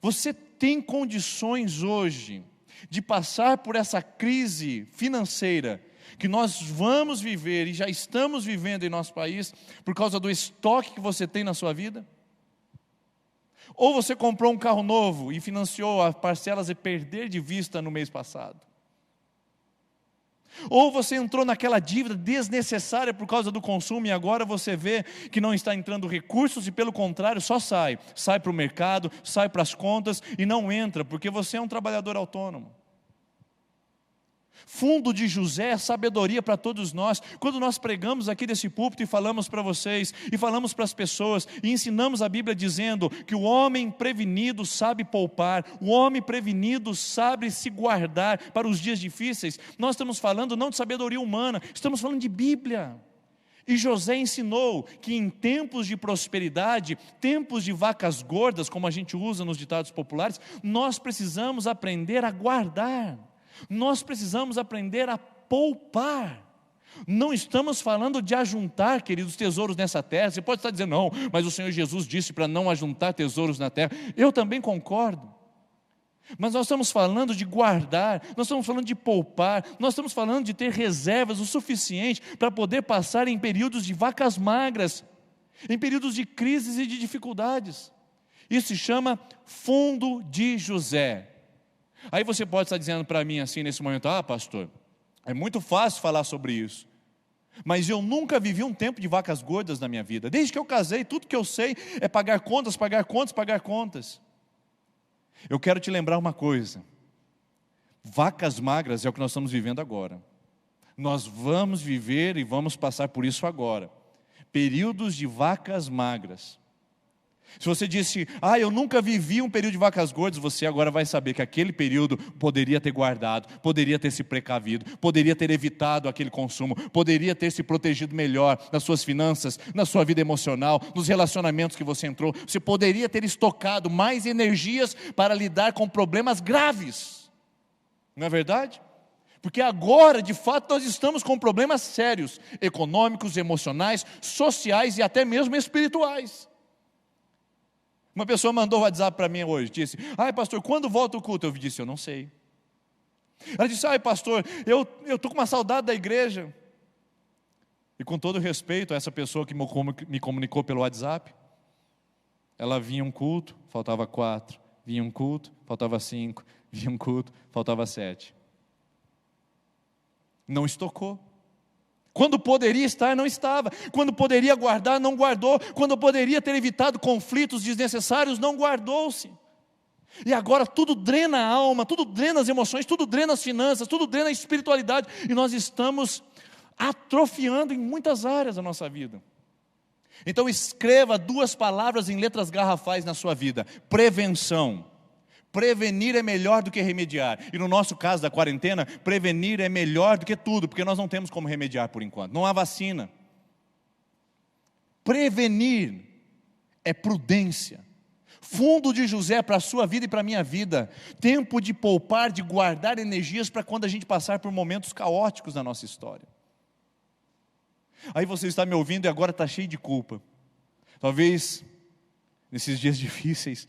você tem condições hoje de passar por essa crise financeira que nós vamos viver e já estamos vivendo em nosso país por causa do estoque que você tem na sua vida? Ou você comprou um carro novo e financiou as parcelas e perder de vista no mês passado? Ou você entrou naquela dívida desnecessária por causa do consumo e agora você vê que não está entrando recursos e pelo contrário só sai para o mercado, sai para as contas e não entra porque você é um trabalhador autônomo. Fundo de José é sabedoria para todos nós. Quando nós pregamos aqui desse púlpito e falamos para vocês, e falamos para as pessoas, e ensinamos a Bíblia dizendo que o homem prevenido sabe poupar, o homem prevenido sabe se guardar para os dias difíceis, nós estamos falando não de sabedoria humana, estamos falando de Bíblia. E José ensinou que em tempos de prosperidade, tempos de vacas gordas, como a gente usa nos ditados populares, nós precisamos aprender a guardar. Nós precisamos aprender a poupar. Não estamos falando de ajuntar, queridos, tesouros nessa terra. Você pode estar dizendo, não, mas o Senhor Jesus disse para não ajuntar tesouros na terra. Eu também concordo. Mas nós estamos falando de guardar, nós estamos falando de poupar, nós estamos falando de ter reservas o suficiente para poder passar em períodos de vacas magras, em períodos de crises e de dificuldades. Isso se chama fundo de José. Aí você pode estar dizendo para mim assim nesse momento, pastor, é muito fácil falar sobre isso, mas eu nunca vivi um tempo de vacas gordas na minha vida. Desde que eu casei, tudo que eu sei é pagar contas, pagar contas, pagar contas. Eu quero te lembrar uma coisa, vacas magras é o que nós estamos vivendo agora. Nós vamos viver e vamos passar por isso agora, períodos de vacas magras. Se você disse, eu nunca vivi um período de vacas gordas, você agora vai saber que aquele período poderia ter guardado, poderia ter se precavido, poderia ter evitado aquele consumo, poderia ter se protegido melhor nas suas finanças, na sua vida emocional, nos relacionamentos que você entrou. Você poderia ter estocado mais energias para lidar com problemas graves. Não é verdade? Porque agora, de fato, nós estamos com problemas sérios, econômicos, emocionais, sociais e até mesmo espirituais. Uma pessoa mandou um WhatsApp para mim hoje, disse, pastor, quando volta o culto? Eu disse, eu não sei. Ela disse, pastor, eu estou com uma saudade da igreja. E com todo respeito a essa pessoa que me comunicou pelo WhatsApp, ela vinha um culto, faltava 4, vinha um culto, faltava 5, vinha um culto, faltava 7. Não estocou. Quando poderia estar, não estava. Quando poderia guardar, não guardou. Quando poderia ter evitado conflitos desnecessários, não guardou-se. E agora tudo drena a alma, tudo drena as emoções, tudo drena as finanças, tudo drena a espiritualidade. E nós estamos atrofiando em muitas áreas da nossa vida. Então escreva 2 palavras em letras garrafais na sua vida: prevenção. Prevenir é melhor do que remediar. E no nosso caso da quarentena, prevenir é melhor do que tudo, porque nós não temos como remediar por enquanto. Não há vacina. Prevenir é prudência. Fundo de José para a sua vida e para a minha vida. Tempo de poupar, de guardar energias para quando a gente passar por momentos caóticos na nossa história. Aí você está me ouvindo e agora está cheio de culpa. Talvez, nesses dias difíceis,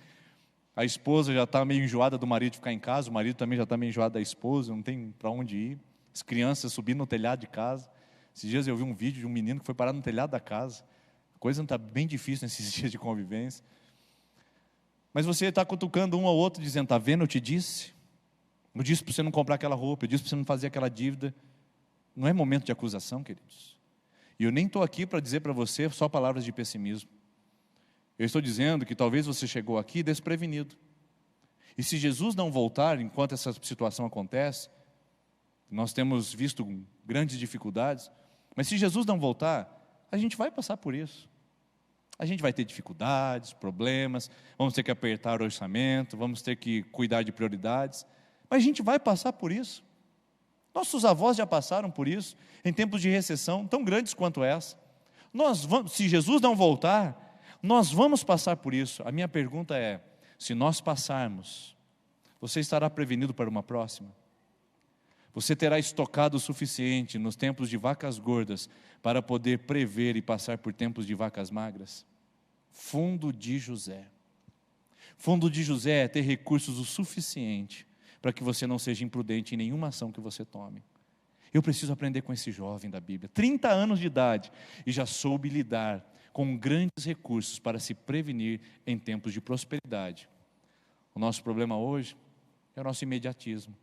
a esposa já está meio enjoada do marido ficar em casa, o marido também já está meio enjoado da esposa, não tem para onde ir. As crianças subindo no telhado de casa. Esses dias eu vi um vídeo de um menino que foi parar no telhado da casa. A coisa não está bem difícil nesses dias de convivência. Mas você está cutucando um ao outro, dizendo, está vendo, eu te disse. Eu disse para você não comprar aquela roupa, eu disse para você não fazer aquela dívida. Não é momento de acusação, queridos. E eu nem estou aqui para dizer para você só palavras de pessimismo. Eu estou dizendo que talvez você chegou aqui desprevenido. E se Jesus não voltar, enquanto essa situação acontece, nós temos visto grandes dificuldades, mas se Jesus não voltar, a gente vai passar por isso. A gente vai ter dificuldades, problemas, vamos ter que apertar o orçamento, vamos ter que cuidar de prioridades, mas a gente vai passar por isso. Nossos avós já passaram por isso, em tempos de recessão tão grandes quanto essa. Se Jesus não voltar, nós vamos passar por isso. A minha pergunta é, se nós passarmos, você estará prevenido para uma próxima? Você terá estocado o suficiente nos tempos de vacas gordas para poder prever e passar por tempos de vacas magras? Fundo de José. Fundo de José é ter recursos o suficiente para que você não seja imprudente em nenhuma ação que você tome. Eu preciso aprender com esse jovem da Bíblia, 30 anos de idade, e já soube lidar com grandes recursos para se prevenir em tempos de prosperidade. O nosso problema hoje é o nosso imediatismo.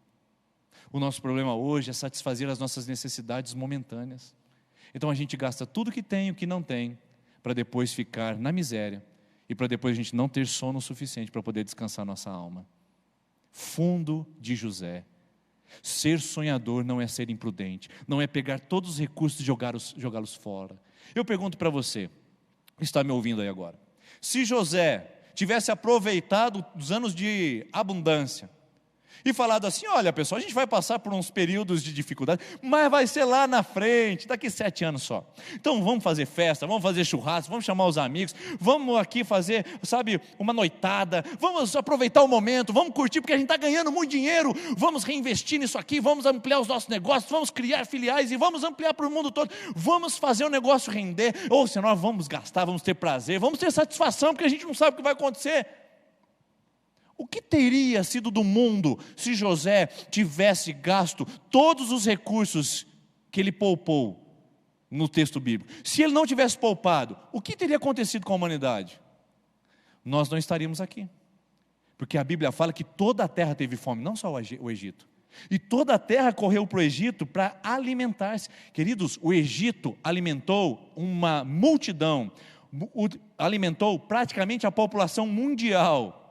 O nosso problema hoje é satisfazer as nossas necessidades momentâneas. Então a gente gasta tudo que tem e o que não tem, para depois ficar na miséria, e para depois a gente não ter sono suficiente para poder descansar nossa alma. Fundo de José. Ser sonhador não é ser imprudente, não é pegar todos os recursos e jogá-los fora. Eu pergunto para você, que está me ouvindo aí agora, se José tivesse aproveitado os anos de abundância e falado assim: olha pessoal, a gente vai passar por uns períodos de dificuldade, mas vai ser lá na frente, daqui 7 anos só. Então vamos fazer festa, vamos fazer churrasco, vamos chamar os amigos, vamos aqui fazer, sabe, uma noitada, vamos aproveitar o momento, vamos curtir porque a gente está ganhando muito dinheiro, vamos reinvestir nisso aqui, vamos ampliar os nossos negócios, vamos criar filiais e vamos ampliar para o mundo todo, vamos fazer o negócio render, ou senão vamos gastar, vamos ter prazer, vamos ter satisfação, porque a gente não sabe o que vai acontecer. O que teria sido do mundo se José tivesse gasto todos os recursos que ele poupou no texto bíblico? Se ele não tivesse poupado, o que teria acontecido com a humanidade? Nós não estaríamos aqui, porque a Bíblia fala que toda a terra teve fome, não só o Egito, e toda a terra correu para o Egito para alimentar-se. Queridos, o Egito alimentou uma multidão, alimentou praticamente a população mundial,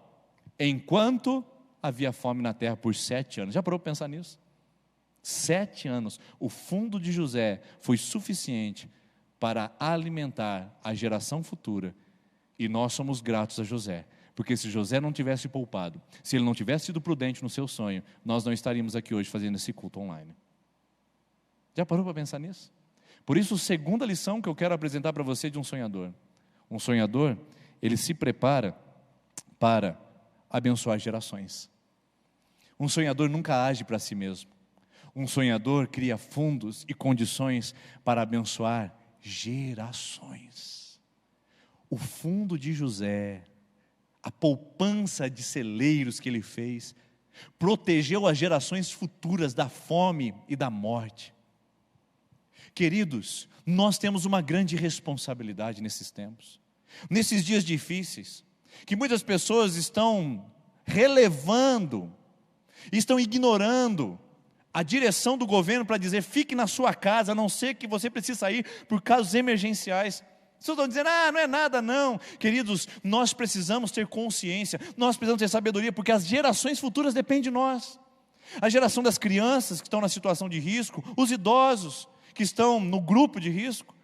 enquanto havia fome na terra por 7 anos. Já parou para pensar nisso? 7 anos, o fundo de José foi suficiente para alimentar a geração futura, e nós somos gratos a José, porque se José não tivesse poupado, se ele não tivesse sido prudente no seu sonho, nós não estaríamos aqui hoje fazendo esse culto online. Já parou para pensar nisso? Por isso, a segunda lição que eu quero apresentar para você de um sonhador. Um sonhador, ele se prepara para abençoar gerações. Um sonhador nunca age para si mesmo. Um sonhador cria fundos e condições para abençoar gerações. O fundo de José, a poupança de celeiros que ele fez, protegeu as gerações futuras da fome e da morte. Queridos, nós temos uma grande responsabilidade nesses tempos, nesses dias difíceis, que muitas pessoas estão relevando, estão ignorando a direção do governo para dizer: fique na sua casa, a não ser que você precise sair por casos emergenciais. Vocês estão dizendo: não é nada não. Queridos, nós precisamos ter consciência, nós precisamos ter sabedoria, porque as gerações futuras dependem de nós. A geração das crianças que estão na situação de risco, os idosos que estão no grupo de risco,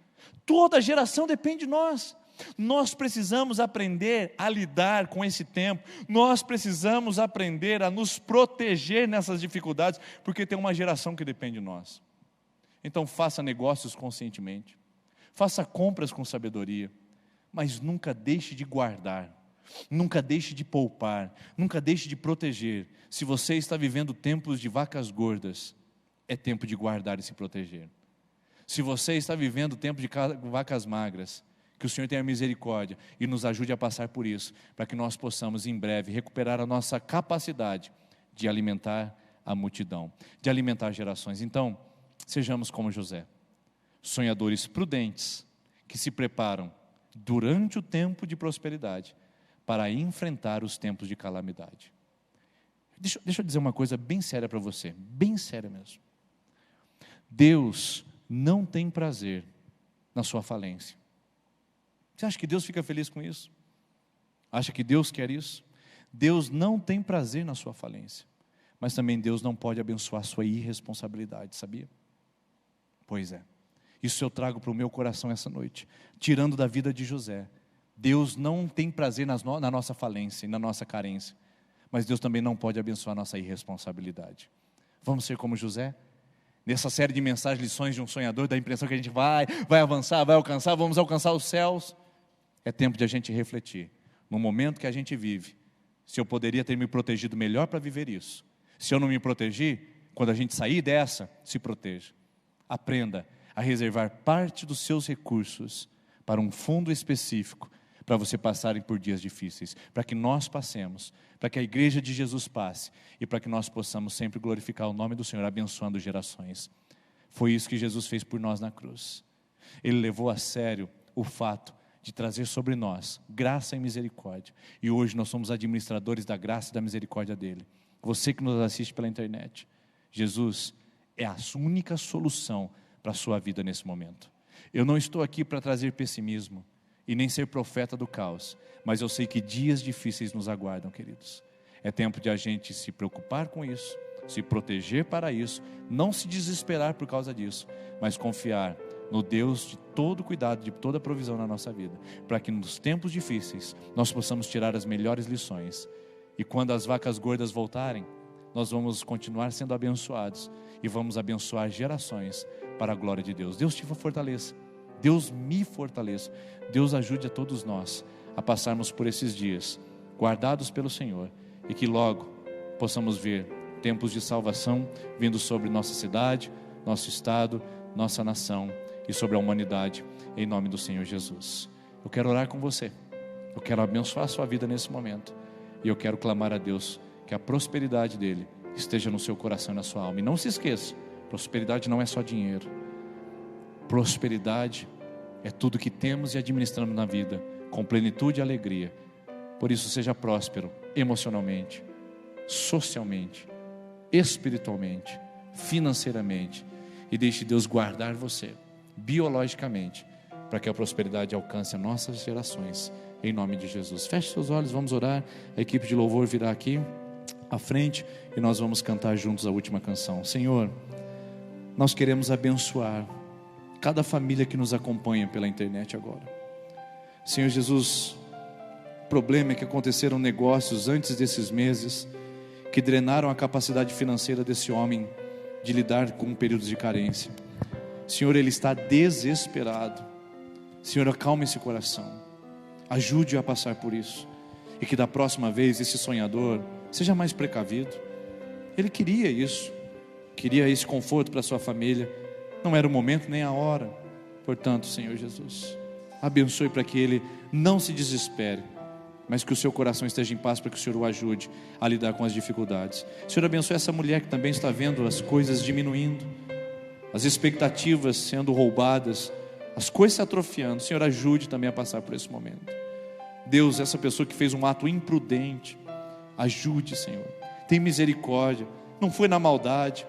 toda a geração depende de nós. Nós precisamos aprender a lidar com esse tempo, nós precisamos aprender a nos proteger nessas dificuldades, porque tem uma geração que depende de nós. Então faça negócios conscientemente, faça compras com sabedoria, mas nunca deixe de guardar, nunca deixe de poupar, nunca deixe de proteger. Se você está vivendo tempos de vacas gordas, é tempo de guardar e se proteger. Se você está vivendo tempo de vacas magras, que o Senhor tenha misericórdia e nos ajude a passar por isso, para que nós possamos em breve recuperar a nossa capacidade de alimentar a multidão, de alimentar gerações. Então, sejamos como José, sonhadores prudentes, que se preparam durante o tempo de prosperidade, para enfrentar os tempos de calamidade. Deixa eu dizer uma coisa bem séria para você, bem séria mesmo. Deus não tem prazer na sua falência. Você acha que Deus fica feliz com isso? Acha que Deus quer isso? Deus não tem prazer na sua falência, mas também Deus não pode abençoar a sua irresponsabilidade, sabia? Pois é, isso eu trago para o meu coração essa noite, tirando da vida de José. Deus não tem prazer na nossa falência e na nossa carência, mas Deus também não pode abençoar a nossa irresponsabilidade. Vamos ser como José? Nessa série de mensagens, lições de um sonhador, dá a impressão que a gente vai avançar, vai alcançar, vamos alcançar os céus. É tempo de a gente refletir, no momento que a gente vive, se eu poderia ter me protegido melhor para viver isso. Se eu não me protegi, quando a gente sair dessa, se proteja. Aprenda a reservar parte dos seus recursos para um fundo específico, para você passarem por dias difíceis, para que nós passemos, para que a igreja de Jesus passe, e para que nós possamos sempre glorificar o nome do Senhor, abençoando gerações. Foi isso que Jesus fez por nós na cruz. Ele levou a sério o fato de trazer sobre nós graça e misericórdia, e hoje nós somos administradores da graça e da misericórdia dele. Você que nos assiste pela internet, Jesus é a única solução para a sua vida nesse momento. Eu não estou aqui para trazer pessimismo e nem ser profeta do caos, mas eu sei que dias difíceis nos aguardam, queridos. É tempo de a gente se preocupar com isso, se proteger para isso, não se desesperar por causa disso, mas confiar no Deus de todo cuidado, de toda provisão na nossa vida, para que nos tempos difíceis nós possamos tirar as melhores lições, e quando as vacas gordas voltarem, nós vamos continuar sendo abençoados, e vamos abençoar gerações para a glória de Deus. Deus te fortaleça, Deus me fortaleça, Deus ajude a todos nós a passarmos por esses dias, guardados pelo Senhor, e que logo possamos ver tempos de salvação vindo sobre nossa cidade, nosso estado, nossa nação e sobre a humanidade, em nome do Senhor Jesus. Eu quero orar com você, eu quero abençoar a sua vida nesse momento, e eu quero clamar a Deus que a prosperidade dele esteja no seu coração e na sua alma. E não se esqueça, prosperidade não é só dinheiro, prosperidade é tudo que temos e administramos na vida, com plenitude e alegria. Por isso, seja próspero emocionalmente, socialmente, espiritualmente, financeiramente, e deixe Deus guardar você biologicamente, para que a prosperidade alcance as nossas gerações, em nome de Jesus. Feche seus olhos, vamos orar. A equipe de louvor virá aqui à frente e nós vamos cantar juntos a última canção. Senhor, nós queremos abençoar cada família que nos acompanha pela internet agora. Senhor Jesus, o problema é que aconteceram negócios antes desses meses que drenaram a capacidade financeira desse homem de lidar com períodos de carência. Senhor, ele está desesperado. Senhor, acalme esse coração, ajude-o a passar por isso, e que da próxima vez esse sonhador seja mais precavido. Ele queria isso, queria esse conforto para sua família, não era o momento nem a hora. Portanto, Senhor Jesus, abençoe para que ele não se desespere, mas que o seu coração esteja em paz, para que o Senhor o ajude a lidar com as dificuldades. Senhor, abençoe essa mulher que também está vendo as coisas diminuindo, as expectativas sendo roubadas, as coisas se atrofiando. Senhor, ajude também a passar por esse momento. Deus, essa pessoa que fez um ato imprudente, ajude, Senhor, tem misericórdia, não foi na maldade,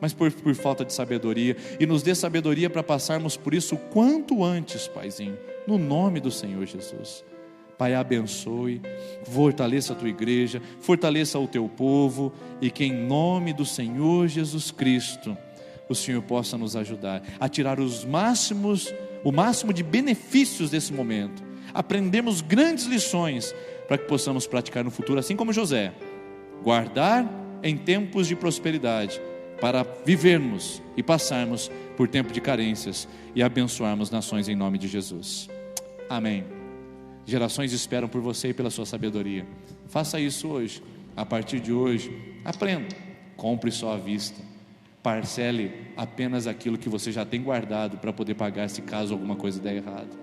mas por falta de sabedoria, e nos dê sabedoria para passarmos por isso o quanto antes, Paizinho, no nome do Senhor Jesus. Pai, abençoe, fortaleça a tua igreja, fortaleça o teu povo, e que em nome do Senhor Jesus Cristo, o Senhor possa nos ajudar a tirar o máximo de benefícios desse momento, aprendemos grandes lições, para que possamos praticar no futuro, assim como José, guardar em tempos de prosperidade, para vivermos e passarmos por tempo de carências, e abençoarmos nações em nome de Jesus. Amém. Gerações esperam por você e pela sua sabedoria. Faça isso hoje. A partir de hoje, aprenda. Compre só à vista. Parcele apenas aquilo que você já tem guardado, para poder pagar se caso alguma coisa der errado.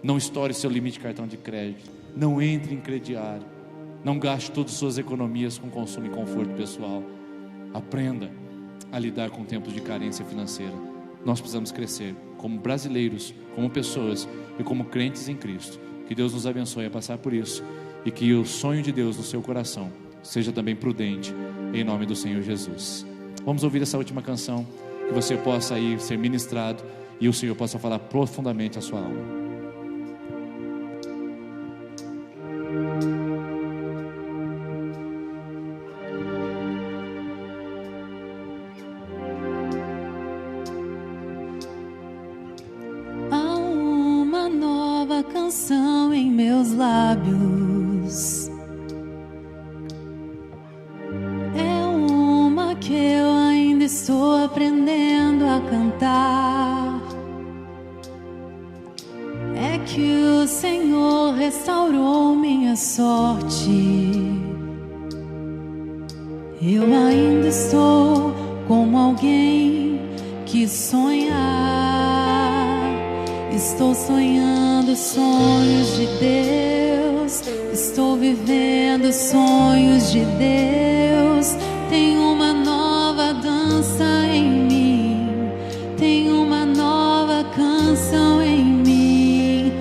Não estoure seu limite de cartão de crédito. Não entre em crediário. Não gaste todas as suas economias com consumo e conforto pessoal. Aprenda a lidar com tempos de carência financeira. Nós precisamos crescer como brasileiros, como pessoas e como crentes em Cristo. Que Deus nos abençoe a passar por isso, e que o sonho de Deus no seu coração seja também prudente, em nome do Senhor Jesus. Vamos ouvir essa última canção, que você possa aí ser ministrado e o Senhor possa falar profundamente à sua alma. Canção em meus lábios, é uma que eu ainda estou aprendendo a cantar. É que o Senhor restaurou minha sorte. Eu ainda estou como alguém que sonha. Estou sonhando sonhos de Deus, estou vivendo sonhos de Deus. Tem uma nova dança em mim, tem uma nova canção em mim.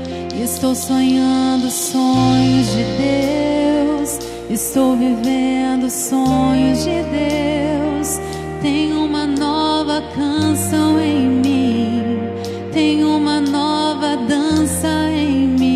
Estou sonhando sonhos de Deus, estou vivendo sonhos de Deus. Tem uma nova canção em mim, tem uma nova dança em mim.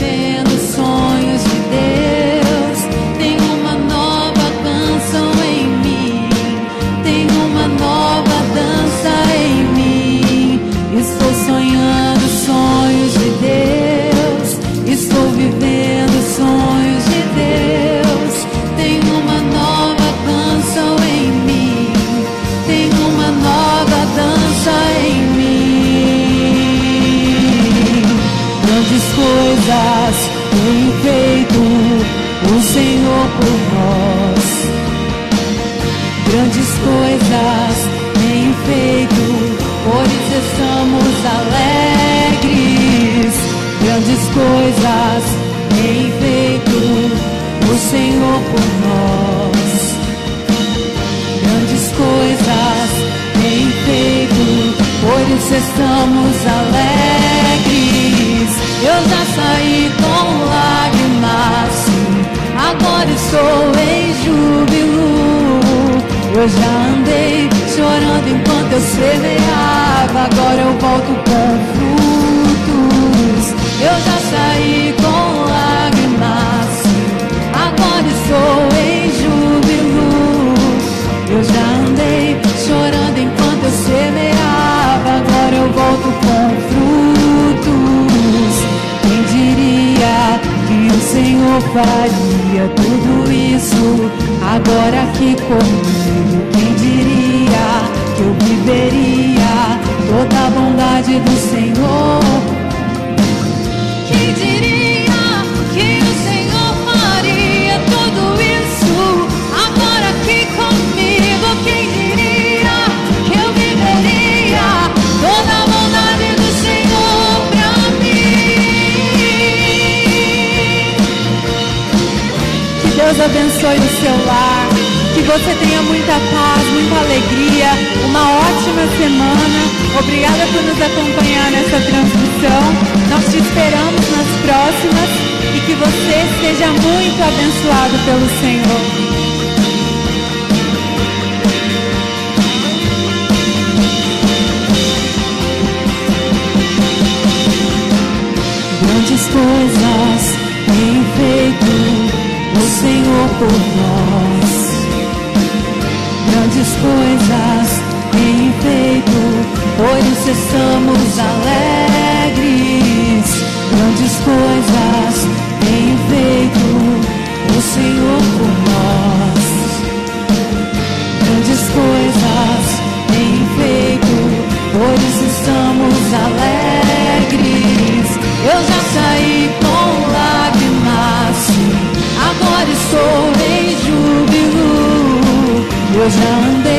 vivendo sonhos de Deus. Tem uma nova canção em mim, tem uma nova dança em mim. Estou sonhando sonhos de Deus, estou vivendo sonhos de Deus. Tem uma nova canção em mim, tem uma nova dança em mim. Grandes coisas tem feito o Senhor por nós. Grandes coisas tem feito, por isso estamos alegres. Grandes coisas tem feito o Senhor por nós. Grandes coisas tem feito, por isso estamos alegres. Eu já saí com lágrimas, agora estou em júbilo. Eu já andei chorando enquanto eu semeava, agora eu volto com frutos. Eu já saí com lágrimas, agora estou em júbilo. Eu já andei chorando enquanto eu semeava, agora eu volto com frutos. Quem diria que o Senhor faria tudo isso agora aqui comigo? Quem diria que eu viveria toda a bondade do Senhor? Quem diria que o Senhor faria tudo isso agora aqui comigo? Quem diria que eu viveria toda a bondade do Senhor pra mim? Que Deus abençoe o seu lar, que você tenha muita paz, muita alegria, uma ótima semana. Obrigada por nos acompanhar nessa transmissão. Nós te esperamos nas próximas e que você seja muito abençoado pelo Senhor. Grandes coisas tem feito o Senhor por nós. Grandes coisas tem feito, por isso estamos alegres. Grandes coisas tem feito o Senhor por nós. Grandes coisas tem feito, por isso estamos alegres. Eu já saí com lágrimas, agora estou em júbilo. Eu já andei